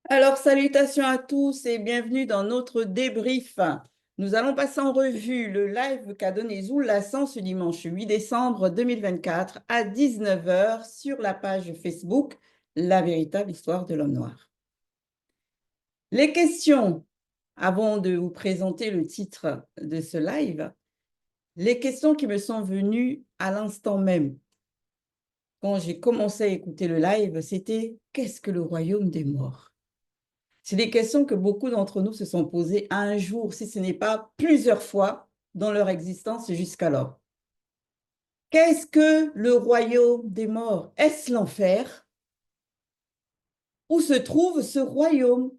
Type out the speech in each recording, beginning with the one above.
Alors, salutations à tous et bienvenue dans notre débrief. Nous allons passer en revue le live qu'a donné Zoul Lassan ce dimanche 8 décembre 2024 à 19 heures sur la page Facebook La véritable histoire de l'homme noir. Les questions, avant de vous présenter le titre de ce live, les questions qui me sont venues à l'instant même, quand j'ai commencé à écouter le live, c'était qu'est-ce que le royaume des morts? C'est des questions que beaucoup d'entre nous se sont posées un jour, si ce n'est pas plusieurs fois dans leur existence jusqu'alors. Qu'est-ce que le royaume des morts? Est-ce l'enfer? Où se trouve ce royaume?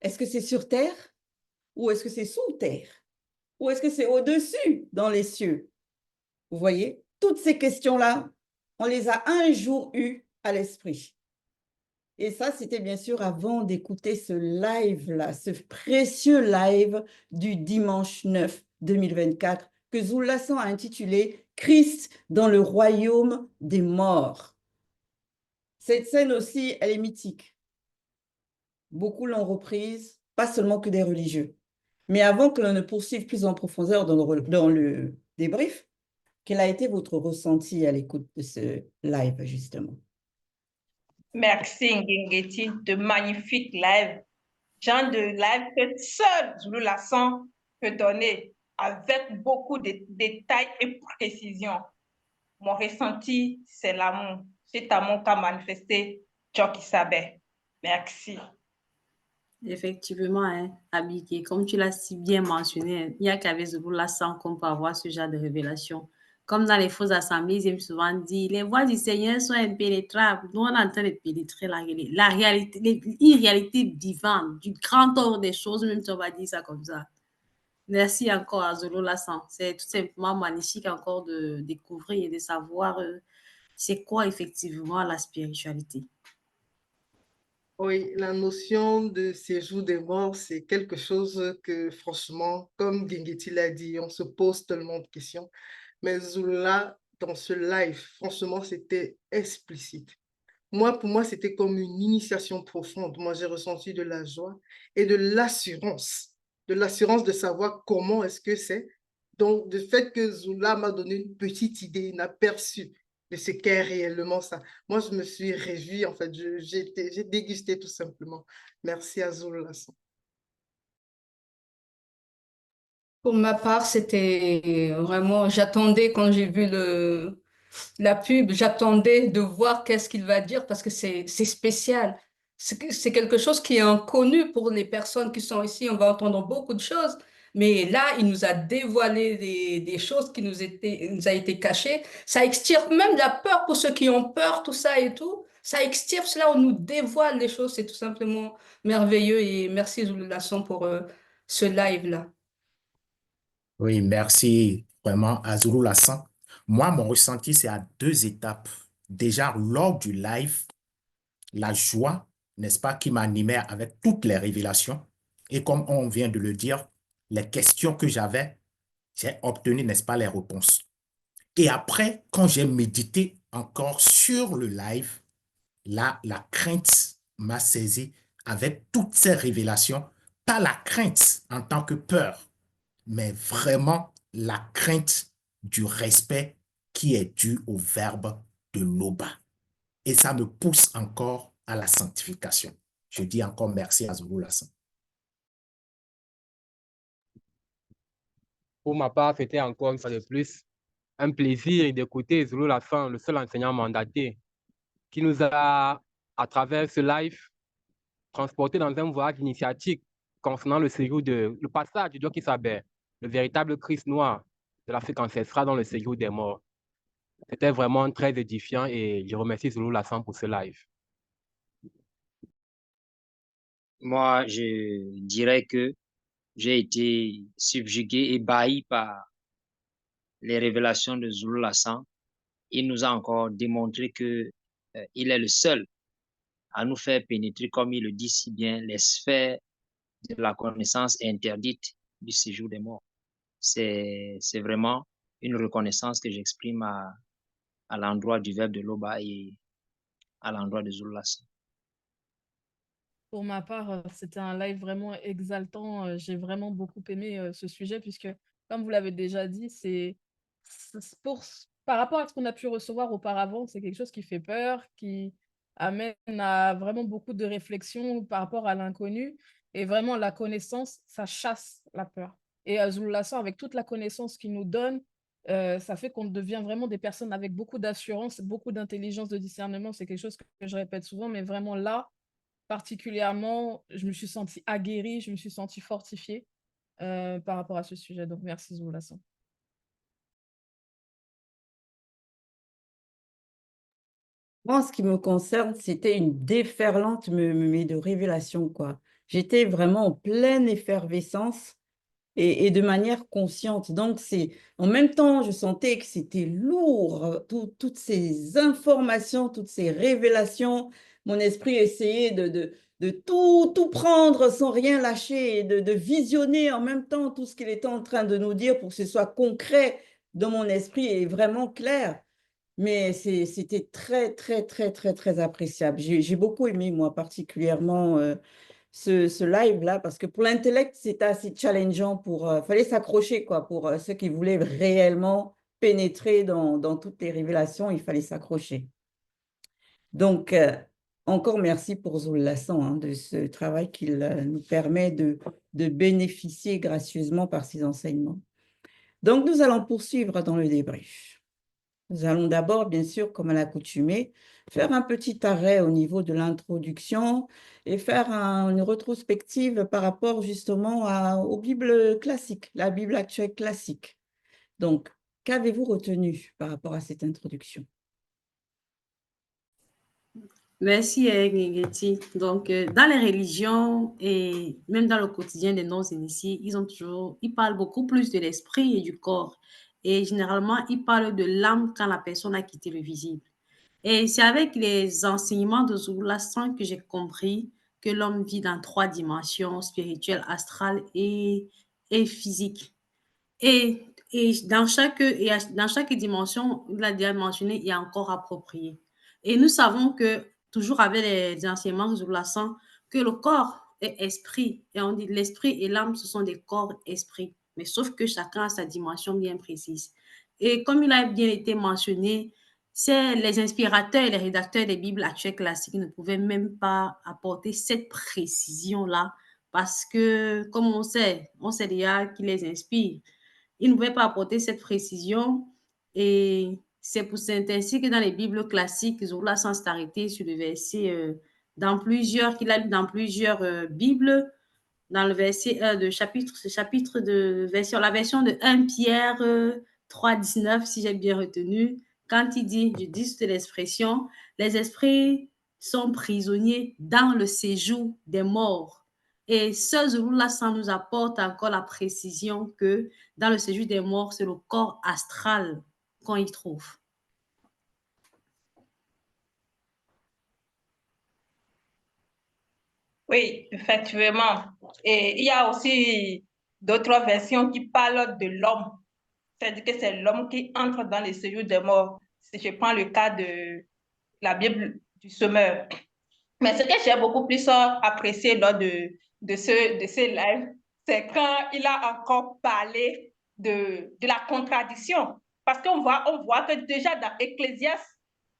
Est-ce que c'est sur terre? Ou est-ce que c'est sous terre? Ou est-ce que c'est au-dessus dans les cieux? Vous voyez, toutes ces questions-là, on les a un jour eues à l'esprit. Et ça, c'était bien sûr avant d'écouter ce live-là, ce précieux live du dimanche 9 2024 que Zoul Lassan a intitulé Christ dans le royaume des morts. Cette scène aussi, elle est mythique. Beaucoup l'ont reprise, pas seulement que des religieux. Mais avant que l'on ne poursuive plus en profondeur dans le débrief, quel a été votre ressenti à l'écoute de ce live, justement? Merci Ngengeti, de magnifiques lives. Genre de live que seul Zulu Lassan peut donner avec beaucoup de détails et précisions. Mon ressenti, c'est l'amour. Cet amour qu'a manifesté Joki Sabé. Merci. Effectivement, hein, Abiki, comme tu l'as si bien mentionné, il n'y a qu'avec Zebula sans qu'on peut avoir ce genre de révélation. Comme dans les fausses assemblées, ils aiment souvent dire, les voies du Seigneur sont impénétrables. Nous, on est en train de pénétrer la réalité, l'irréalité divine, du grand ordre des choses, même si on va dire ça comme ça. Merci encore à Zolo Lassan. C'est tout simplement magnifique encore de découvrir et de savoir c'est quoi effectivement la spiritualité. Oui, la notion de séjour des morts, c'est quelque chose que, franchement, comme Gengeti l'a dit, on se pose tellement de questions. Mais Zula, dans ce live, franchement, c'était explicite. Moi, pour moi, c'était comme une initiation profonde. Moi, j'ai ressenti de la joie et de l'assurance de savoir comment est-ce que c'est. Donc, le fait que Zula m'a donné une petite idée, un aperçu de ce qu'est réellement ça. Moi, je me suis réjouie, en fait, j'ai dégusté tout simplement. Merci à Zula. Pour ma part, c'était vraiment, j'attendais quand j'ai vu la pub, j'attendais de voir qu'est-ce qu'il va dire parce que c'est spécial. C'est quelque chose qui est inconnu pour les personnes qui sont ici. On va entendre beaucoup de choses, mais là, il nous a dévoilé des choses qui nous a été cachées. Ça extirpe même la peur pour ceux qui ont peur, tout ça et tout. Ça extirpe cela, on nous dévoile les choses. C'est tout simplement merveilleux et merci Zulu Lasson pour ce live-là. Oui, merci vraiment à Zulu Lassan. Moi, mon ressenti, c'est à deux étapes. Déjà, lors du live, la joie, n'est-ce pas, qui m'animait avec toutes les révélations. Et comme on vient de le dire, les questions que j'avais, j'ai obtenu, n'est-ce pas, les réponses. Et après, quand j'ai médité encore sur le live, là, la crainte m'a saisi avec toutes ces révélations. Pas la crainte en tant que peur, mais vraiment la crainte du respect qui est dû au verbe de l'Oba. Et ça me pousse encore à la sanctification. Je dis encore merci à Zulu Lassan. Pour ma part, c'était encore une fois de plus un plaisir d'écouter Zulu Lassan, le seul enseignant mandaté, qui nous a, à travers ce live, transporté dans un voyage initiatique concernant le passage du Joki Sabé, le véritable Christ noir de l'Afrique ancestrale dans le séjour des morts. C'était vraiment très édifiant et je remercie Zulu Lassan pour ce live. Moi, je dirais que j'ai été subjugué, ébahi par les révélations de Zulu Lassan. Il nous a encore démontré que il est le seul à nous faire pénétrer, comme il le dit si bien, les sphères de la connaissance interdite du séjour des morts. C'est vraiment une reconnaissance que j'exprime à l'endroit du verbe de l'Oba et à l'endroit de Zulu Lassan. Pour ma part, c'était un live vraiment exaltant. J'ai vraiment beaucoup aimé ce sujet puisque, comme vous l'avez déjà dit, par rapport à ce qu'on a pu recevoir auparavant, c'est quelque chose qui fait peur, qui amène à vraiment beaucoup de réflexions par rapport à l'inconnu. Et vraiment, la connaissance, ça chasse la peur. Et Zulu Lassan, avec toute la connaissance qu'il nous donne, ça fait qu'on devient vraiment des personnes avec beaucoup d'assurance, beaucoup d'intelligence, de discernement. C'est quelque chose que je répète souvent, mais vraiment là, particulièrement, je me suis sentie aguerrie, je me suis sentie fortifiée par rapport à ce sujet. Donc, merci Zulu Lassan. Moi, en ce qui me concerne, c'était une déferlante de révélations, quoi. J'étais vraiment en pleine effervescence et de manière consciente. Donc, en même temps, je sentais que c'était lourd, toutes ces informations, toutes ces révélations. Mon esprit essayait de tout prendre sans rien lâcher, et de visionner en même temps tout ce qu'il était en train de nous dire pour que ce soit concret dans mon esprit et vraiment clair. Mais c'était très, très, très, très, très appréciable. J'ai beaucoup aimé, moi, particulièrement ce live-là, parce que pour l'intellect, c'était assez challengeant fallait s'accrocher, quoi, pour ceux qui voulaient réellement pénétrer dans toutes les révélations, il fallait s'accrocher. Donc, encore merci pour Zul Lassan, hein, de ce travail qu'il nous permet de bénéficier gracieusement par ses enseignements. Donc, nous allons poursuivre dans le débrief. Nous allons d'abord, bien sûr, comme à l'accoutumée, faire un petit arrêt au niveau de l'introduction et faire une rétrospective par rapport justement aux Bibles classiques, la Bible actuelle classique. Donc, qu'avez-vous retenu par rapport à cette introduction? Merci, Ngeti. Donc, dans les religions et même dans le quotidien des non-initiés, ils parlent beaucoup plus de l'esprit et du corps. Et généralement, ils parlent de l'âme quand la personne a quitté le visible. Et c'est avec les enseignements de Zulu Lassan que j'ai compris que l'homme vit dans 3 dimensions, spirituelle, astrale et physique. Et, dans chaque dimension, il a déjà mentionné, il y a un corps approprié. Et nous savons que, toujours avec les enseignements de Lassan, que le corps est esprit. Et on dit l'esprit et l'âme, ce sont des corps esprits. Mais sauf que chacun a sa dimension bien précise. Et comme il a bien été mentionné, c'est les inspirateurs et les rédacteurs des Bibles actuelles classiques ne pouvaient même pas apporter cette précision-là parce que, comme on sait déjà qui les inspire. Ils ne pouvaient pas apporter cette précision et c'est ainsi que dans les Bibles classiques, Zulu Lassan s'est arrêté sur le verset qu'il a lu dans plusieurs Bibles, dans le verset 1 de la version de 1 Pierre 3,19, si j'ai bien retenu, quand il dit, je dis de l'expression, les esprits sont prisonniers dans le séjour des morts. Et ce Zulu Lassan nous apporte encore la précision que dans le séjour des morts, c'est le corps astral qu'on y trouve. Oui, effectivement. Et il y a aussi d'autres versions qui parlent de l'homme. C'est-à-dire que c'est l'homme qui entre dans le séjour des morts. Si je prends le cas de la Bible du semeur. Mais ce que j'ai beaucoup plus apprécié lors de ce live, c'est quand il a encore parlé de la contradiction. Parce qu'on voit que déjà dans Ecclésiaste,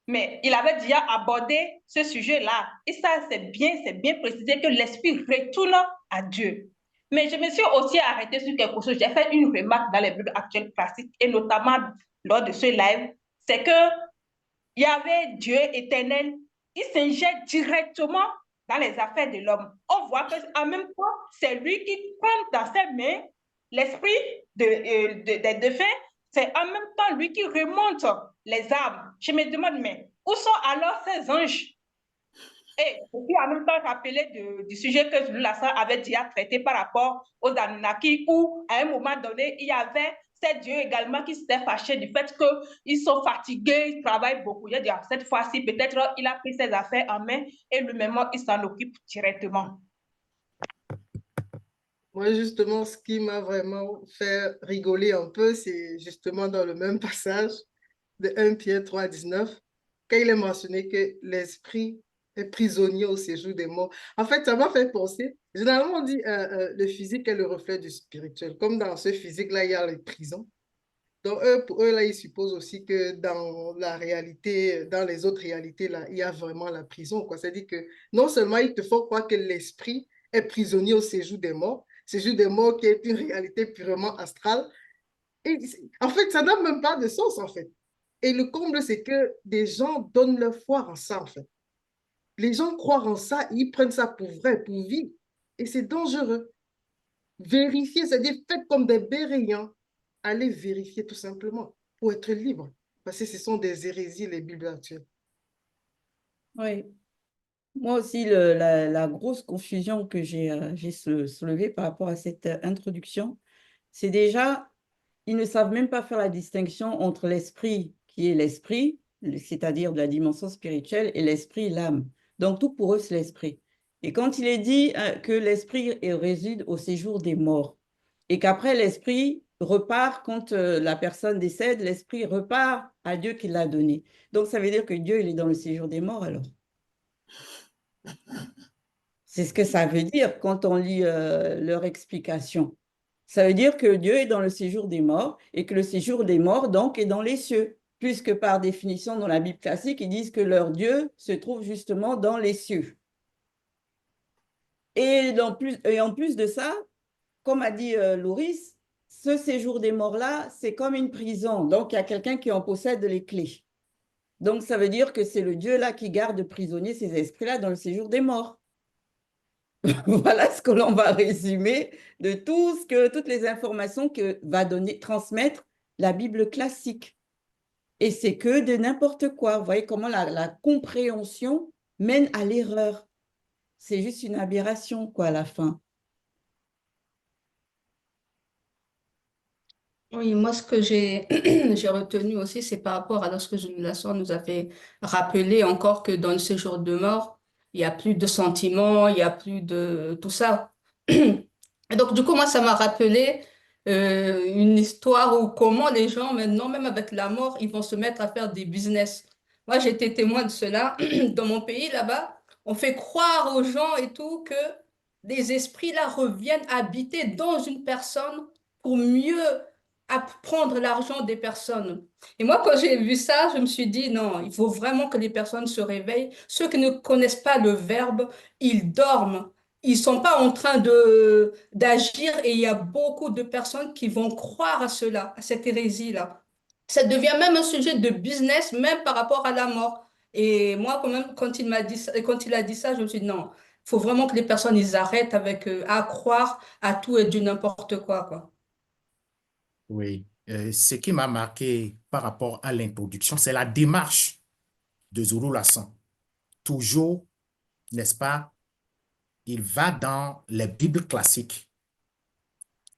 mais il avait déjà abordé ce sujet-là. Et ça, c'est bien précisé que l'esprit retourne à Dieu. Mais je me suis aussi arrêtée sur quelque chose. J'ai fait une remarque dans les Bibles actuelles classiques, et notamment lors de ce live, c'est que il y avait Dieu éternel, il s'injecte directement dans les affaires de l'homme. On voit qu'en même temps, c'est lui qui prend dans ses mains l'esprit des défunts, c'est en même temps lui qui remonte les âmes. Je me demande, mais où sont alors ces anges? Et puis en même temps rappeler du sujet que Zulu Lassan avait déjà traité par rapport aux Anunnaki, où à un moment donné, il y avait ces dieux également qui s'étaient fâchés du fait qu'ils sont fatigués, ils travaillent beaucoup. Il a dit, cette fois-ci, peut-être il a pris ses affaires en main et lui-même, il s'en occupe directement. Moi, justement, ce qui m'a vraiment fait rigoler un peu, c'est justement dans le même passage de 1 Pierre 3,19, quand il est mentionné que l'esprit est prisonnier au séjour des morts. En fait, ça m'a fait penser, généralement on dit le physique est le reflet du spirituel. Comme dans ce physique-là, il y a les prisons. Donc, pour eux, là, ils supposent aussi que dans la réalité, dans les autres réalités, là, il y a vraiment la prison, quoi. C'est-à-dire que non seulement ils te font croire que l'esprit est prisonnier au séjour des morts qui est une réalité purement astrale. Et, en fait, ça n'a même pas de sens, en fait. Et le comble, c'est que des gens donnent leur foi en ça, en fait. Les gens croient en ça, ils prennent ça pour vrai, pour vivre. Et c'est dangereux. Vérifier, c'est-à-dire faites comme des béréants. Allez vérifier tout simplement pour être libre. Parce que ce sont des hérésies, les Bibles actuelles. Oui. Moi aussi, la grosse confusion que j'ai soulevée par rapport à cette introduction, c'est déjà, ils ne savent même pas faire la distinction entre l'esprit qui est l'esprit, c'est-à-dire de la dimension spirituelle, et l'esprit, l'âme. Donc, tout pour eux, c'est l'esprit. Et quand il est dit que l'esprit réside au séjour des morts, et qu'après, l'esprit repart quand la personne décède, l'esprit repart à Dieu qui l'a donné. Donc, ça veut dire que Dieu, il est dans le séjour des morts, alors. C'est ce que ça veut dire quand on lit leur explication. Ça veut dire que Dieu est dans le séjour des morts et que le séjour des morts, donc, est dans les cieux, puisque par définition, dans la Bible classique, ils disent que leur Dieu se trouve justement dans les cieux. Et en plus de ça, comme a dit Loris, ce séjour des morts-là, c'est comme une prison. Donc, il y a quelqu'un qui en possède les clés. Donc, ça veut dire que c'est le Dieu-là qui garde prisonniers ces esprits-là dans le séjour des morts. Voilà ce que l'on va résumer de toutes les informations que va transmettre la Bible classique. Et c'est que de n'importe quoi. Vous voyez comment la compréhension mène à l'erreur. C'est juste une aberration, quoi, à la fin. Oui, moi, ce que j'ai j'ai retenu aussi, c'est par rapport à ce que Jules Lasson nous avait rappelé encore que dans le séjour de mort, il n'y a plus de sentiments, il n'y a plus de tout ça. Et donc, du coup, moi, ça m'a rappelé une histoire où comment les gens, maintenant, même avec la mort, ils vont se mettre à faire des business. Moi, j'ai été témoin de cela. Dans mon pays, là-bas, on fait croire aux gens et tout que des esprits, là, reviennent habiter dans une personne pour mieux à prendre l'argent des personnes. Et moi, quand j'ai vu ça, je me suis dit, non, il faut vraiment que les personnes se réveillent. Ceux qui ne connaissent pas le verbe, ils dorment. Ils sont pas en train d'agir et il y a beaucoup de personnes qui vont croire à cela, à cette hérésie-là. Ça devient même un sujet de business, même par rapport à la mort. Et moi, quand même, quand il m'a dit ça, quand il a dit ça, je me suis dit, non, il faut vraiment que les personnes, ils arrêtent avec, à croire à tout et du n'importe quoi, quoi. Oui. Ce qui m'a marqué par rapport à l'introduction, c'est la démarche de Zulu Lasson. Toujours, n'est-ce pas, il va dans les Bibles classiques,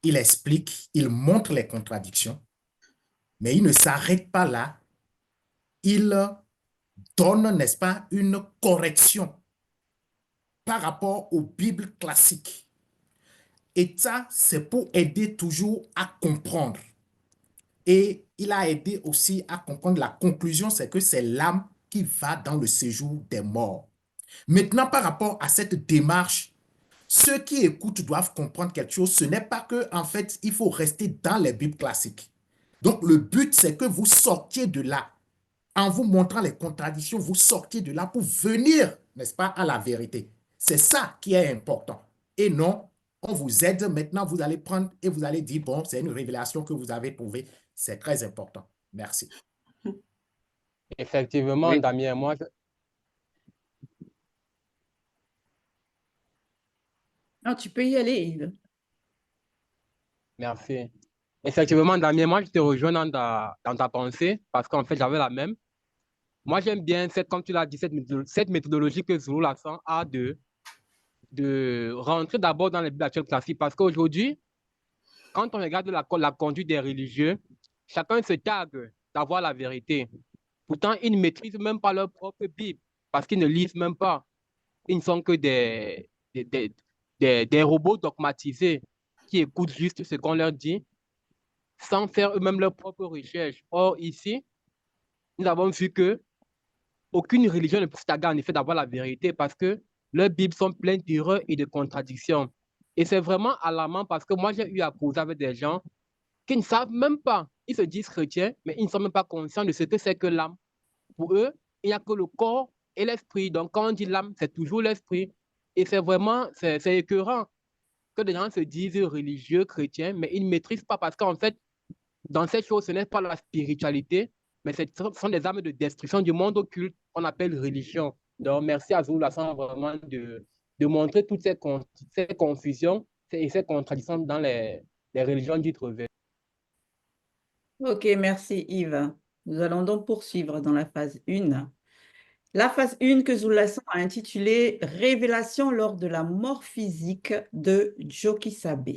il explique, il montre les contradictions, mais il ne s'arrête pas là. Il donne, n'est-ce pas, une correction par rapport aux Bibles classiques. Et ça, c'est pour aider toujours à comprendre. Et il a aidé aussi à comprendre la conclusion, c'est que c'est l'âme qui va dans le séjour des morts. Maintenant, par rapport à cette démarche, ceux qui écoutent doivent comprendre quelque chose. Ce n'est pas que, en fait, il faut rester dans les Bibles classiques. Donc, le but, c'est que vous sortiez de là. En vous montrant les contradictions, vous sortiez de là pour venir, n'est-ce pas, à la vérité. C'est ça qui est important. Et non, on vous aide. Maintenant, vous allez prendre et vous allez dire, bon, c'est une révélation que vous avez trouvée. C'est très important. Merci. Effectivement, Oui. Damien, moi, Non, tu peux y aller, Yves. merci. Effectivement, Damien, moi, je te rejoins dans ta pensée parce qu'en fait, j'avais la même. Moi, j'aime bien, comme tu l'as dit, cette méthodologie que Zulu Lasson a de rentrer d'abord dans les Bibles actuelles classiques parce qu'aujourd'hui, quand on regarde la conduite des religieux, chacun se targue d'avoir la vérité. Pourtant, ils ne maîtrisent même pas leur propre Bible parce qu'ils ne lisent même pas. Ils ne sont que des robots dogmatisés qui écoutent juste ce qu'on leur dit sans faire eux-mêmes leurs propres recherches. Or, ici, nous avons vu que aucune religion ne peut se targuer en effet d'avoir la vérité parce que leurs Bibles sont pleines d'erreurs et de contradictions. Et c'est vraiment alarmant parce que moi, j'ai eu à causer avec des gens qui ne savent même pas. Ils se disent chrétiens, mais ils ne sont même pas conscients de ce que c'est que l'âme. Pour eux, il n'y a que le corps et l'esprit. Donc, quand on dit l'âme, c'est toujours l'esprit. Et c'est vraiment, c'est écœurant que des gens se disent religieux, chrétiens, mais ils ne maîtrisent pas parce qu'en fait, dans ces choses, ce n'est pas la spiritualité, mais ce sont des armes de destruction du monde occulte qu'on appelle religion. Donc, merci à Zulu Lassan vraiment de montrer toutes ces confusions et ces contradictions dans les religions dites révélées. Ok, merci Yves. Nous allons donc poursuivre dans la phase 1. La phase 1 que Zulu Lassan a intitulée Révélation lors de la mort physique de Djoki Sabe.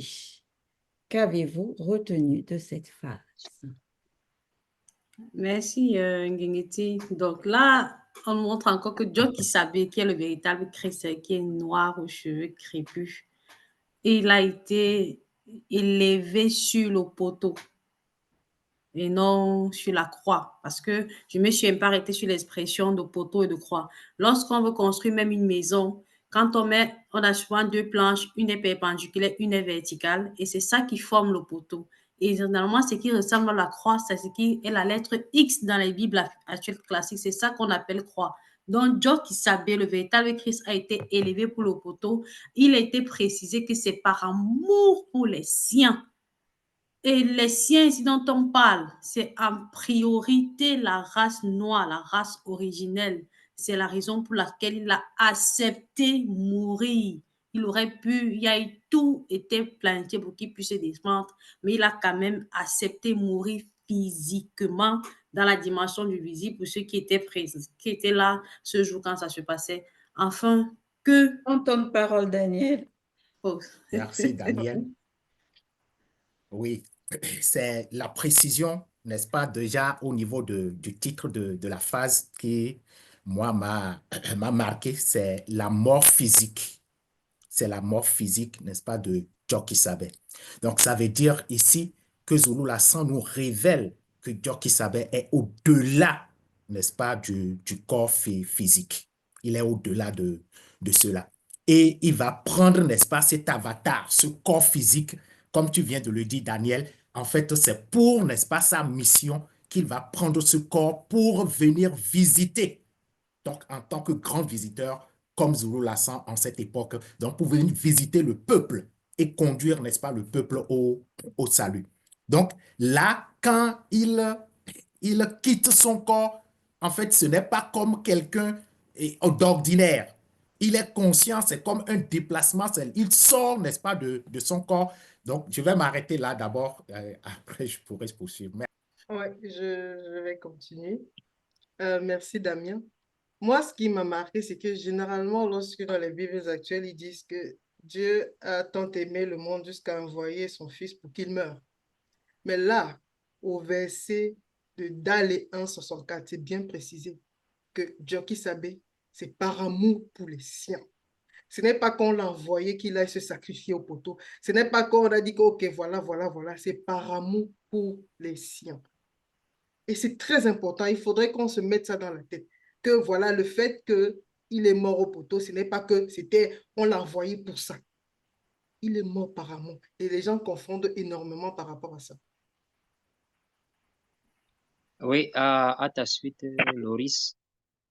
Qu'avez-vous retenu de cette phase? Merci, Ngengeti. Donc là, on montre encore que Djoki Sabe, qui est le véritable chrétien, qui est noir aux cheveux crépus, il a été élevé sur le poteau et non sur la croix. Parce que je me suis un peu arrêtée sur l'expression de poteau et de croix. Lorsqu'on veut construire même une maison, quand on a souvent deux planches, une est perpendiculaire, une est verticale, et c'est ça qui forme le poteau. Et généralement, ce qui ressemble à la croix, c'est ce qui est la lettre X dans les Bibles actuelles classiques. C'est ça qu'on appelle croix. Donc, Djoki Sabe, le véritable Christ, a été élevé pour le poteau. Il a été précisé que c'est par amour pour les siens. Et les siens ici dont on parle, c'est en priorité la race noire, la race originelle. C'est la raison pour laquelle il a accepté mourir. Il aurait pu, il y a eu tout été planifié pour qu'il puisse se défendre, mais il a quand même accepté mourir physiquement dans la dimension du visible pour ceux qui étaient présents, qui étaient là ce jour quand ça se passait. Enfin, que... En ton parole, Daniel. Oh. Merci, Daniel. Oui, c'est la précision, n'est-ce pas, déjà au niveau du titre de la phase qui, moi, m'a marqué, c'est la mort physique. C'est la mort physique, n'est-ce pas, de Djoki Sabe. Donc, ça veut dire ici que Zulu Lassan nous révèle que Djoki Sabe est au-delà, n'est-ce pas, du corps physique. Il est au-delà de cela. Et il va prendre, n'est-ce pas, cet avatar, ce corps physique, comme tu viens de le dire, Daniel. En fait, c'est pour, n'est-ce pas, sa mission qu'il va prendre ce corps pour venir visiter. Donc, en tant que grand visiteur, comme Zulu Lassan en cette époque, donc pour venir visiter le peuple et conduire, n'est-ce pas, le peuple au salut. Donc, là, quand il quitte son corps, en fait, ce n'est pas comme quelqu'un d'ordinaire. Il est conscient, c'est comme un déplacement, il sort, n'est-ce pas, de son corps. Donc, je vais m'arrêter là d'abord, après je pourrai poursuivre. Oui, je vais continuer. Merci, Damien. Moi, ce qui m'a marqué, c'est que généralement, lorsque dans les Bibles actuelles, ils disent que Dieu a tant aimé le monde jusqu'à envoyer son Fils pour qu'il meure. Mais là, au verset de Dale 1,64, c'est bien précisé que Djoki Sabe, c'est par amour pour les siens. Ce n'est pas qu'on l'a envoyé qu'il aille se sacrifier au poteau. Ce n'est pas qu'on a dit que, ok, voilà. C'est par amour pour les siens. Et c'est très important. Il faudrait qu'on se mette ça dans la tête. Que voilà, le fait qu'il est mort au poteau, ce n'est pas que on l'a envoyé pour ça. Il est mort par amour. Et les gens confondent énormément par rapport à ça. Oui, à ta suite, Loris.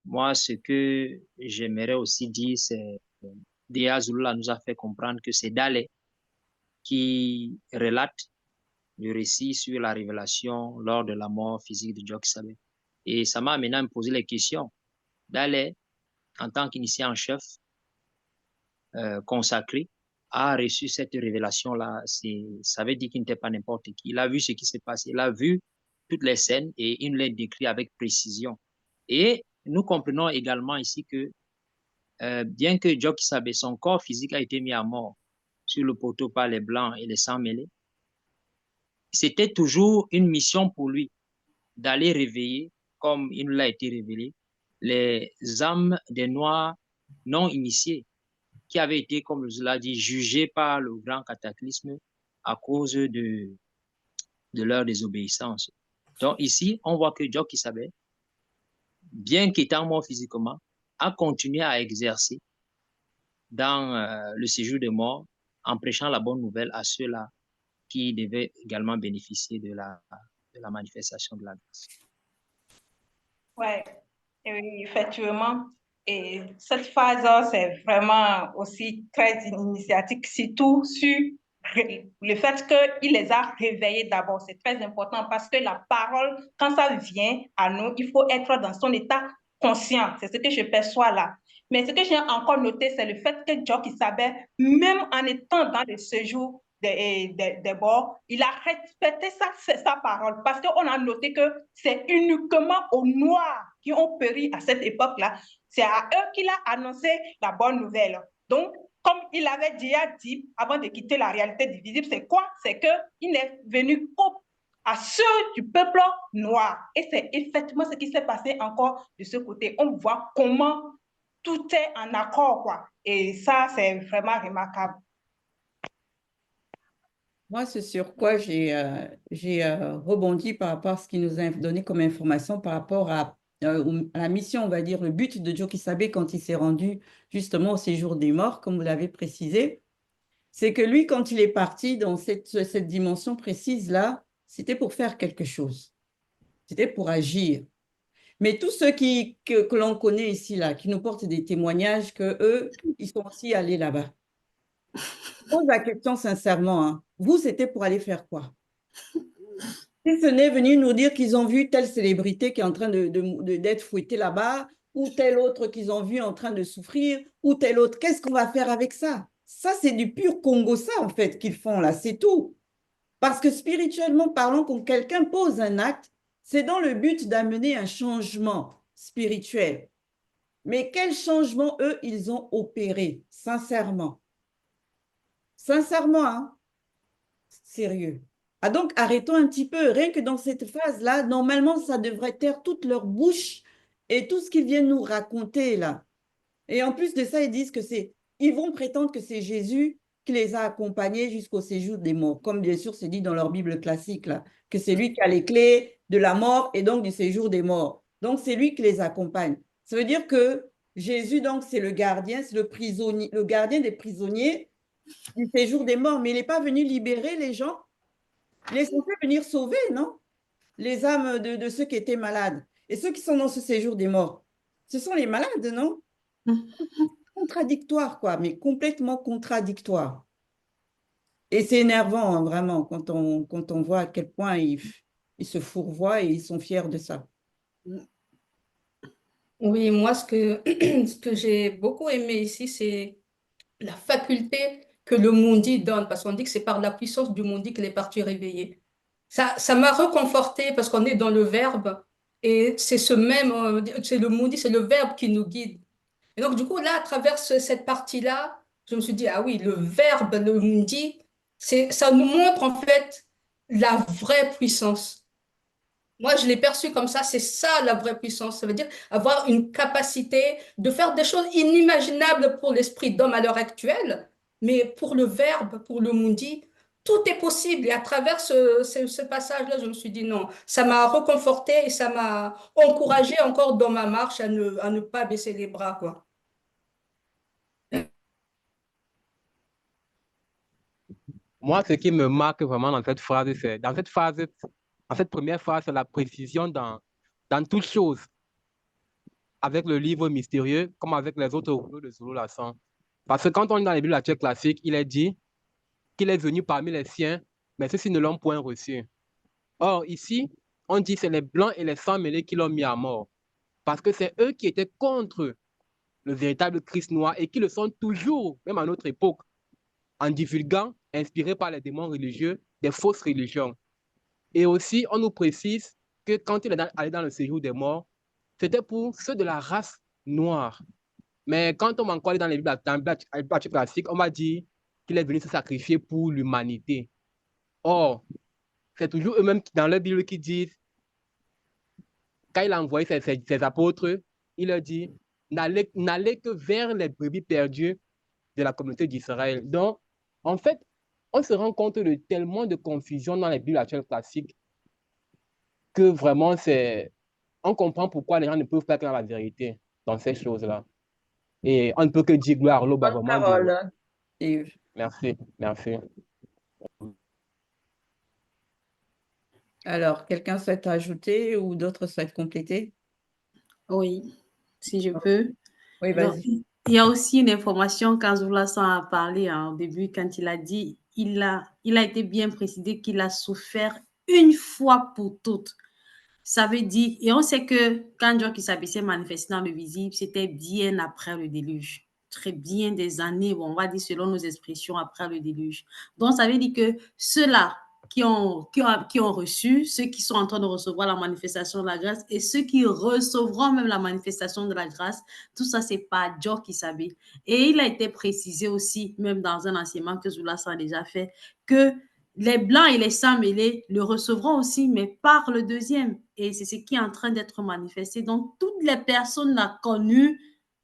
Moi, ce que j'aimerais aussi dire, c'est Dea Zulu nous a fait comprendre que c'est Dale qui relate le récit sur la révélation lors de la mort physique de Djoki Sabe. Et ça m'a amené à me poser les questions. Dale, en tant qu'initié en chef consacré, a reçu cette révélation-là. Ça veut dire qu'il n'était pas n'importe qui. Il a vu ce qui s'est passé. Il a vu toutes les scènes et il les décrit avec précision. Et nous comprenons également ici que bien que Djoki Sabe, son corps physique a été mis à mort sur le poteau par les Blancs et les Sans-Mêlés, c'était toujours une mission pour lui d'aller réveiller, comme il nous l'a été révélé, les âmes des Noirs non initiés qui avaient été, comme je l'ai dit, jugés par le grand cataclysme à cause de leur désobéissance. Donc ici, on voit que Djoki Sabe bien qu'étant mort physiquement, a continué à exercer dans le séjour des morts en prêchant la bonne nouvelle à ceux-là qui devaient également bénéficier de la manifestation de la grâce. Ouais, et oui, effectivement. Et cette phase, c'est vraiment aussi très initiatique, surtout sur le fait qu'il les a réveillés d'abord. C'est très important parce que la parole, quand ça vient à nous, il faut être dans son état conscient. C'est ce que je perçois là. Mais ce que j'ai encore noté, c'est le fait que Jock Isabelle, même en étant dans le séjour des bords, il a respecté sa parole parce qu'on a noté que c'est uniquement aux Noirs qui ont péri à cette époque-là. C'est à eux qu'il a annoncé la bonne nouvelle. Donc, comme il avait déjà dit avant de quitter la réalité divisible, c'est quoi? C'est qu'il n'est venu à ceux du peuple noir. Et c'est effectivement ce qui s'est passé encore de ce côté. On voit comment tout est en accord, quoi. Et ça, c'est vraiment remarquable. Moi, c'est sur quoi j'ai rebondi par rapport à ce qu'il nous a donné comme information par rapport à la mission, on va dire, le but de Joe Kissabe quand il s'est rendu justement au séjour des morts, comme vous l'avez précisé, c'est que lui, quand il est parti dans cette dimension précise-là, c'était pour faire quelque chose. C'était pour agir. Mais tous ceux que l'on connaît ici, là, qui nous portent des témoignages qu'eux, ils sont aussi allés là-bas. Je pose la question sincèrement, hein. Vous, c'était pour aller faire quoi? Si ce n'est venu nous dire qu'ils ont vu telle célébrité qui est en train d'être fouettée là-bas, ou tel autre qu'ils ont vu en train de souffrir, ou tel autre, qu'est-ce qu'on va faire avec ça? Ça, c'est du pur Congo, ça, en fait, qu'ils font là, c'est tout. Parce que spirituellement parlant, quand quelqu'un pose un acte, c'est dans le but d'amener un changement spirituel. Mais quel changement, eux, ils ont opéré, sincèrement? Sincèrement, hein? Sérieux. Ah donc, arrêtons un petit peu. Rien que dans cette phase-là, normalement, ça devrait taire toute leur bouche et tout ce qu'ils viennent nous raconter là. Et en plus de ça, ils disent que ils vont prétendre que c'est Jésus qui les a accompagnés jusqu'au séjour des morts, comme bien sûr c'est dit dans leur Bible classique là, que c'est lui qui a les clés de la mort et donc du séjour des morts. Donc c'est lui qui les accompagne. Ça veut dire que Jésus donc c'est le gardien, c'est le prisonnier, le gardien des prisonniers du séjour des morts, mais il n'est pas venu libérer les gens. Il est censé venir sauver, non? Les âmes de ceux qui étaient malades. Et ceux qui sont dans ce séjour des morts, ce sont les malades, non? Contradictoire, quoi, mais complètement contradictoire. Et c'est énervant, hein, vraiment, quand on voit à quel point ils se fourvoient et ils sont fiers de ça. Oui, moi, ce que j'ai beaucoup aimé ici, c'est la faculté que le Mundi donne, parce qu'on dit que c'est par la puissance du Mundi qu'il est parti réveiller. Ça m'a reconforté parce qu'on est dans le verbe et c'est c'est le Mundi, c'est le verbe qui nous guide. Et donc, du coup, là, à travers cette partie-là, je me suis dit, ah oui, le verbe, le Mundi, ça nous montre en fait la vraie puissance. Moi, je l'ai perçu comme ça, c'est ça la vraie puissance. Ça veut dire avoir une capacité de faire des choses inimaginables pour l'esprit d'homme à l'heure actuelle, mais pour le verbe, pour le mundi, tout est possible. Et à travers ce passage-là, je me suis dit non, ça m'a reconforté et ça m'a encouragé encore dans ma marche à ne pas baisser les bras, quoi. Moi, ce qui me marque vraiment dans cette phrase, c'est dans cette première phrase, c'est la précision dans toutes choses, avec le livre mystérieux, comme avec les autres rouleaux de Zulu Lasson. Parce que quand on est dans les bibliothèques classiques, il est dit qu'il est venu parmi les siens, mais ceux-ci ne l'ont point reçu. Or, ici, on dit que c'est les blancs et les sans mêlés qui l'ont mis à mort. Parce que c'est eux qui étaient contre le véritable Christ noir et qui le sont toujours, même à notre époque, en divulguant, inspirés par les démons religieux, des fausses religions. Et aussi, on nous précise que quand il est allé dans le séjour des morts, c'était pour ceux de la race noire. Mais quand on m'a encore allé dans les Bibles classiques, on m'a dit qu'il est venu se sacrifier pour l'humanité. Or, c'est toujours eux-mêmes dans leur Bible qui disent, quand il a envoyé ses apôtres, il leur dit, n'allez que vers les brebis perdues de la communauté d'Israël. Donc, en fait, on se rend compte de tellement de confusion dans les Bibles actuelles classiques que vraiment, c'est on comprend pourquoi les gens ne peuvent pas être dans la vérité dans ces choses-là. Et on ne peut que dire gloire à l'Oba, Bonne vraiment. parole, Yves. Merci, merci. Alors, quelqu'un souhaite ajouter ou d'autres souhaitent compléter? Oui, si je peux. Oui, Donc, vas-y. il y a aussi une information quand Zoulasan a parlé au début, quand il a dit, il a été bien précisé qu'il a souffert une fois pour toutes. Ça veut dire, et on sait que quand Dieu qui s'est manifesté dans le visible, c'était bien après le déluge. Très bien des années, bon, on va dire selon nos expressions, après le déluge. Donc, ça veut dire que ceux-là qui ont reçu, ceux qui sont en train de recevoir la manifestation de la grâce et ceux qui recevront même la manifestation de la grâce, tout ça, c'est pas Dieu qui savait. Et il a été précisé aussi, même dans un enseignement que Zoula a déjà fait, que les blancs et les sangs mêlés le recevront aussi, mais par le deuxième. Et c'est ce qui est en train d'être manifesté. Donc, toutes les personnes l'a connu,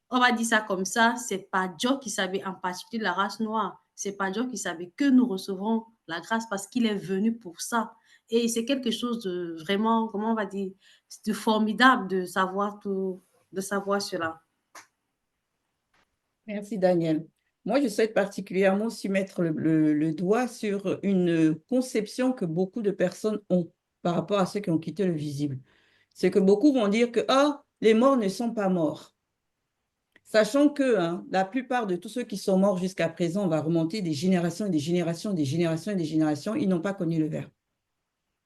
on va dire ça comme ça, c'est pas Dieu qui savait, en particulier la race noire, c'est pas Dieu qui savait que nous recevrons la grâce parce qu'il est venu pour ça. Et c'est quelque chose de vraiment, comment on va dire, de formidable de savoir tout, de savoir cela. Merci, Daniel. Moi, je souhaite particulièrement aussi mettre le doigt sur une conception que beaucoup de personnes ont par rapport à ceux qui ont quitté le visible. C'est que beaucoup vont dire que les morts ne sont pas morts. Sachant que la plupart de tous ceux qui sont morts jusqu'à présent, on va remonter des générations et des générations, des générations et des générations, ils n'ont pas connu le Verbe.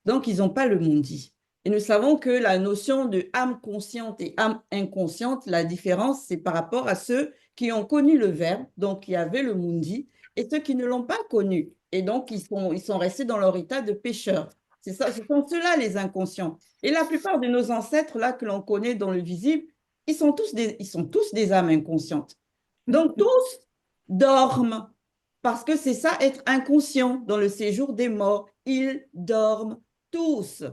Donc, ils n'ont pas le mundi. Et nous savons que la notion de âme consciente et âme inconsciente, la différence, c'est par rapport à ceux qui ont connu le Verbe, donc qui avaient le mundi, et ceux qui ne l'ont pas connu. Et donc, ils sont restés dans leur état de pécheurs. C'est ça, ce sont ceux-là les inconscients. Et la plupart de nos ancêtres, là, que l'on connaît dans le visible, ils sont tous des âmes inconscientes. Donc, tous dorment, parce que c'est ça, être inconscient dans le séjour des morts. Ils dorment tous.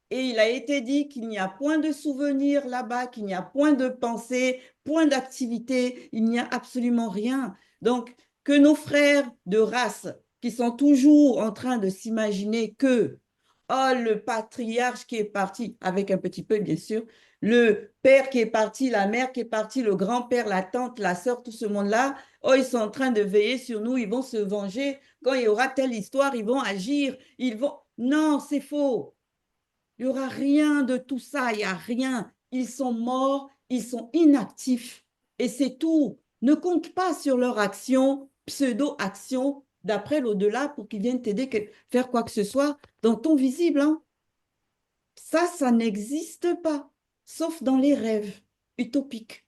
Et il a été dit qu'il n'y a point de souvenirs là-bas, qu'il n'y a point de pensée, point d'activité, il n'y a absolument rien. Donc, que nos frères de race qui sont toujours en train de s'imaginer que, oh, le patriarche qui est parti, avec un petit peu, bien sûr, le père qui est parti, la mère qui est partie, le grand-père, la tante, la sœur, tout ce monde-là, oh, ils sont en train de veiller sur nous, ils vont se venger. Quand il y aura telle histoire, ils vont agir, ils vont... Non, c'est faux. Il n'y aura rien de tout ça, il n'y a rien. Ils sont morts, ils sont inactifs. Et c'est tout. Ne compte pas sur leur action, pseudo-action, d'après l'au-delà pour qu'ils viennent t'aider faire quoi que ce soit dans ton visible. Hein. Ça n'existe pas, sauf dans les rêves utopiques.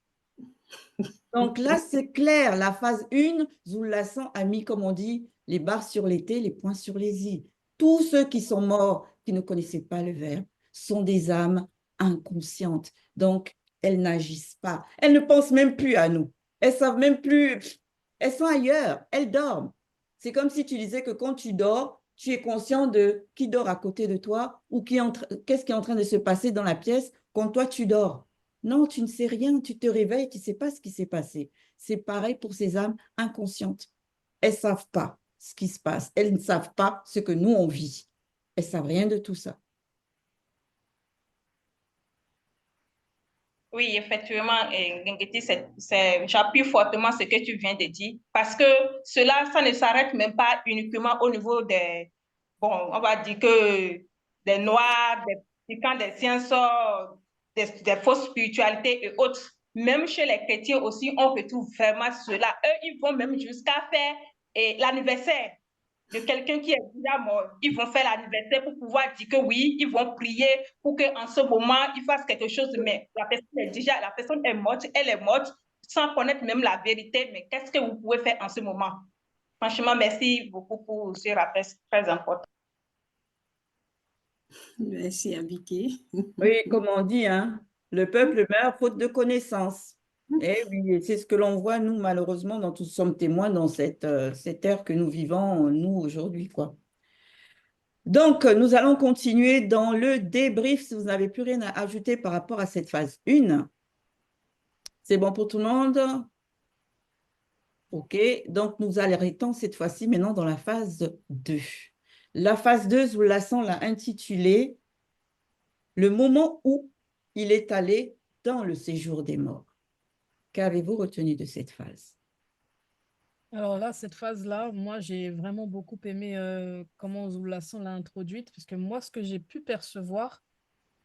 Donc là, c'est clair. La phase 1, Zoulasan a mis, comme on dit, les barres sur les T, les points sur les I. Tous ceux qui sont morts, qui ne connaissaient pas le Verbe, sont des âmes inconscientes. Donc, elles n'agissent pas. Elles ne pensent même plus à nous. Elles savent même plus. Elles sont ailleurs. Elles dorment. C'est comme si tu disais que quand tu dors, tu es conscient de qui dort à côté de toi ou qu'est-ce qui est en train de se passer dans la pièce quand toi, tu dors. Non, tu ne sais rien, tu te réveilles, tu ne sais pas ce qui s'est passé. C'est pareil pour ces âmes inconscientes. Elles ne savent pas ce qui se passe. Elles ne savent pas ce que nous, on vit. Elles ne savent rien de tout ça. Oui, effectivement, Ngengeti, j'appuie fortement ce que tu viens de dire parce que cela, ça ne s'arrête même pas uniquement au niveau bon, on va dire que des Noirs, des sciences, des fausses spiritualités et autres. Même chez les chrétiens aussi, on retrouve vraiment cela. Eux, ils vont même jusqu'à faire l'anniversaire de quelqu'un qui est déjà mort. Ils vont faire l'anniversaire pour pouvoir dire que oui, ils vont prier pour qu'en ce moment, ils fassent quelque chose. Mais la personne est morte, elle est morte sans connaître même la vérité. Mais qu'est-ce que vous pouvez faire en ce moment? Franchement, merci beaucoup pour ce rappel, c'est très important. Merci, Abiki. Oui, comme on dit, hein, le peuple meurt faute de connaissances. Et oui, c'est ce que l'on voit, nous, malheureusement, nous sommes témoins dans cette ère que nous vivons, nous, aujourd'hui, quoi. Donc, nous allons continuer dans le débrief, si vous n'avez plus rien à ajouter par rapport à cette phase 1. C'est bon pour tout le monde? OK, donc nous arrêtons cette fois-ci maintenant dans la phase 2. La phase 2, Zoulasan l'a intitulée « Le moment où il est allé dans le séjour des morts. Qu'avez-vous retenu de cette phase? Alors là, cette phase-là, moi, j'ai vraiment beaucoup aimé comment Zoulassan l'a introduite, parce que moi, ce que j'ai pu percevoir,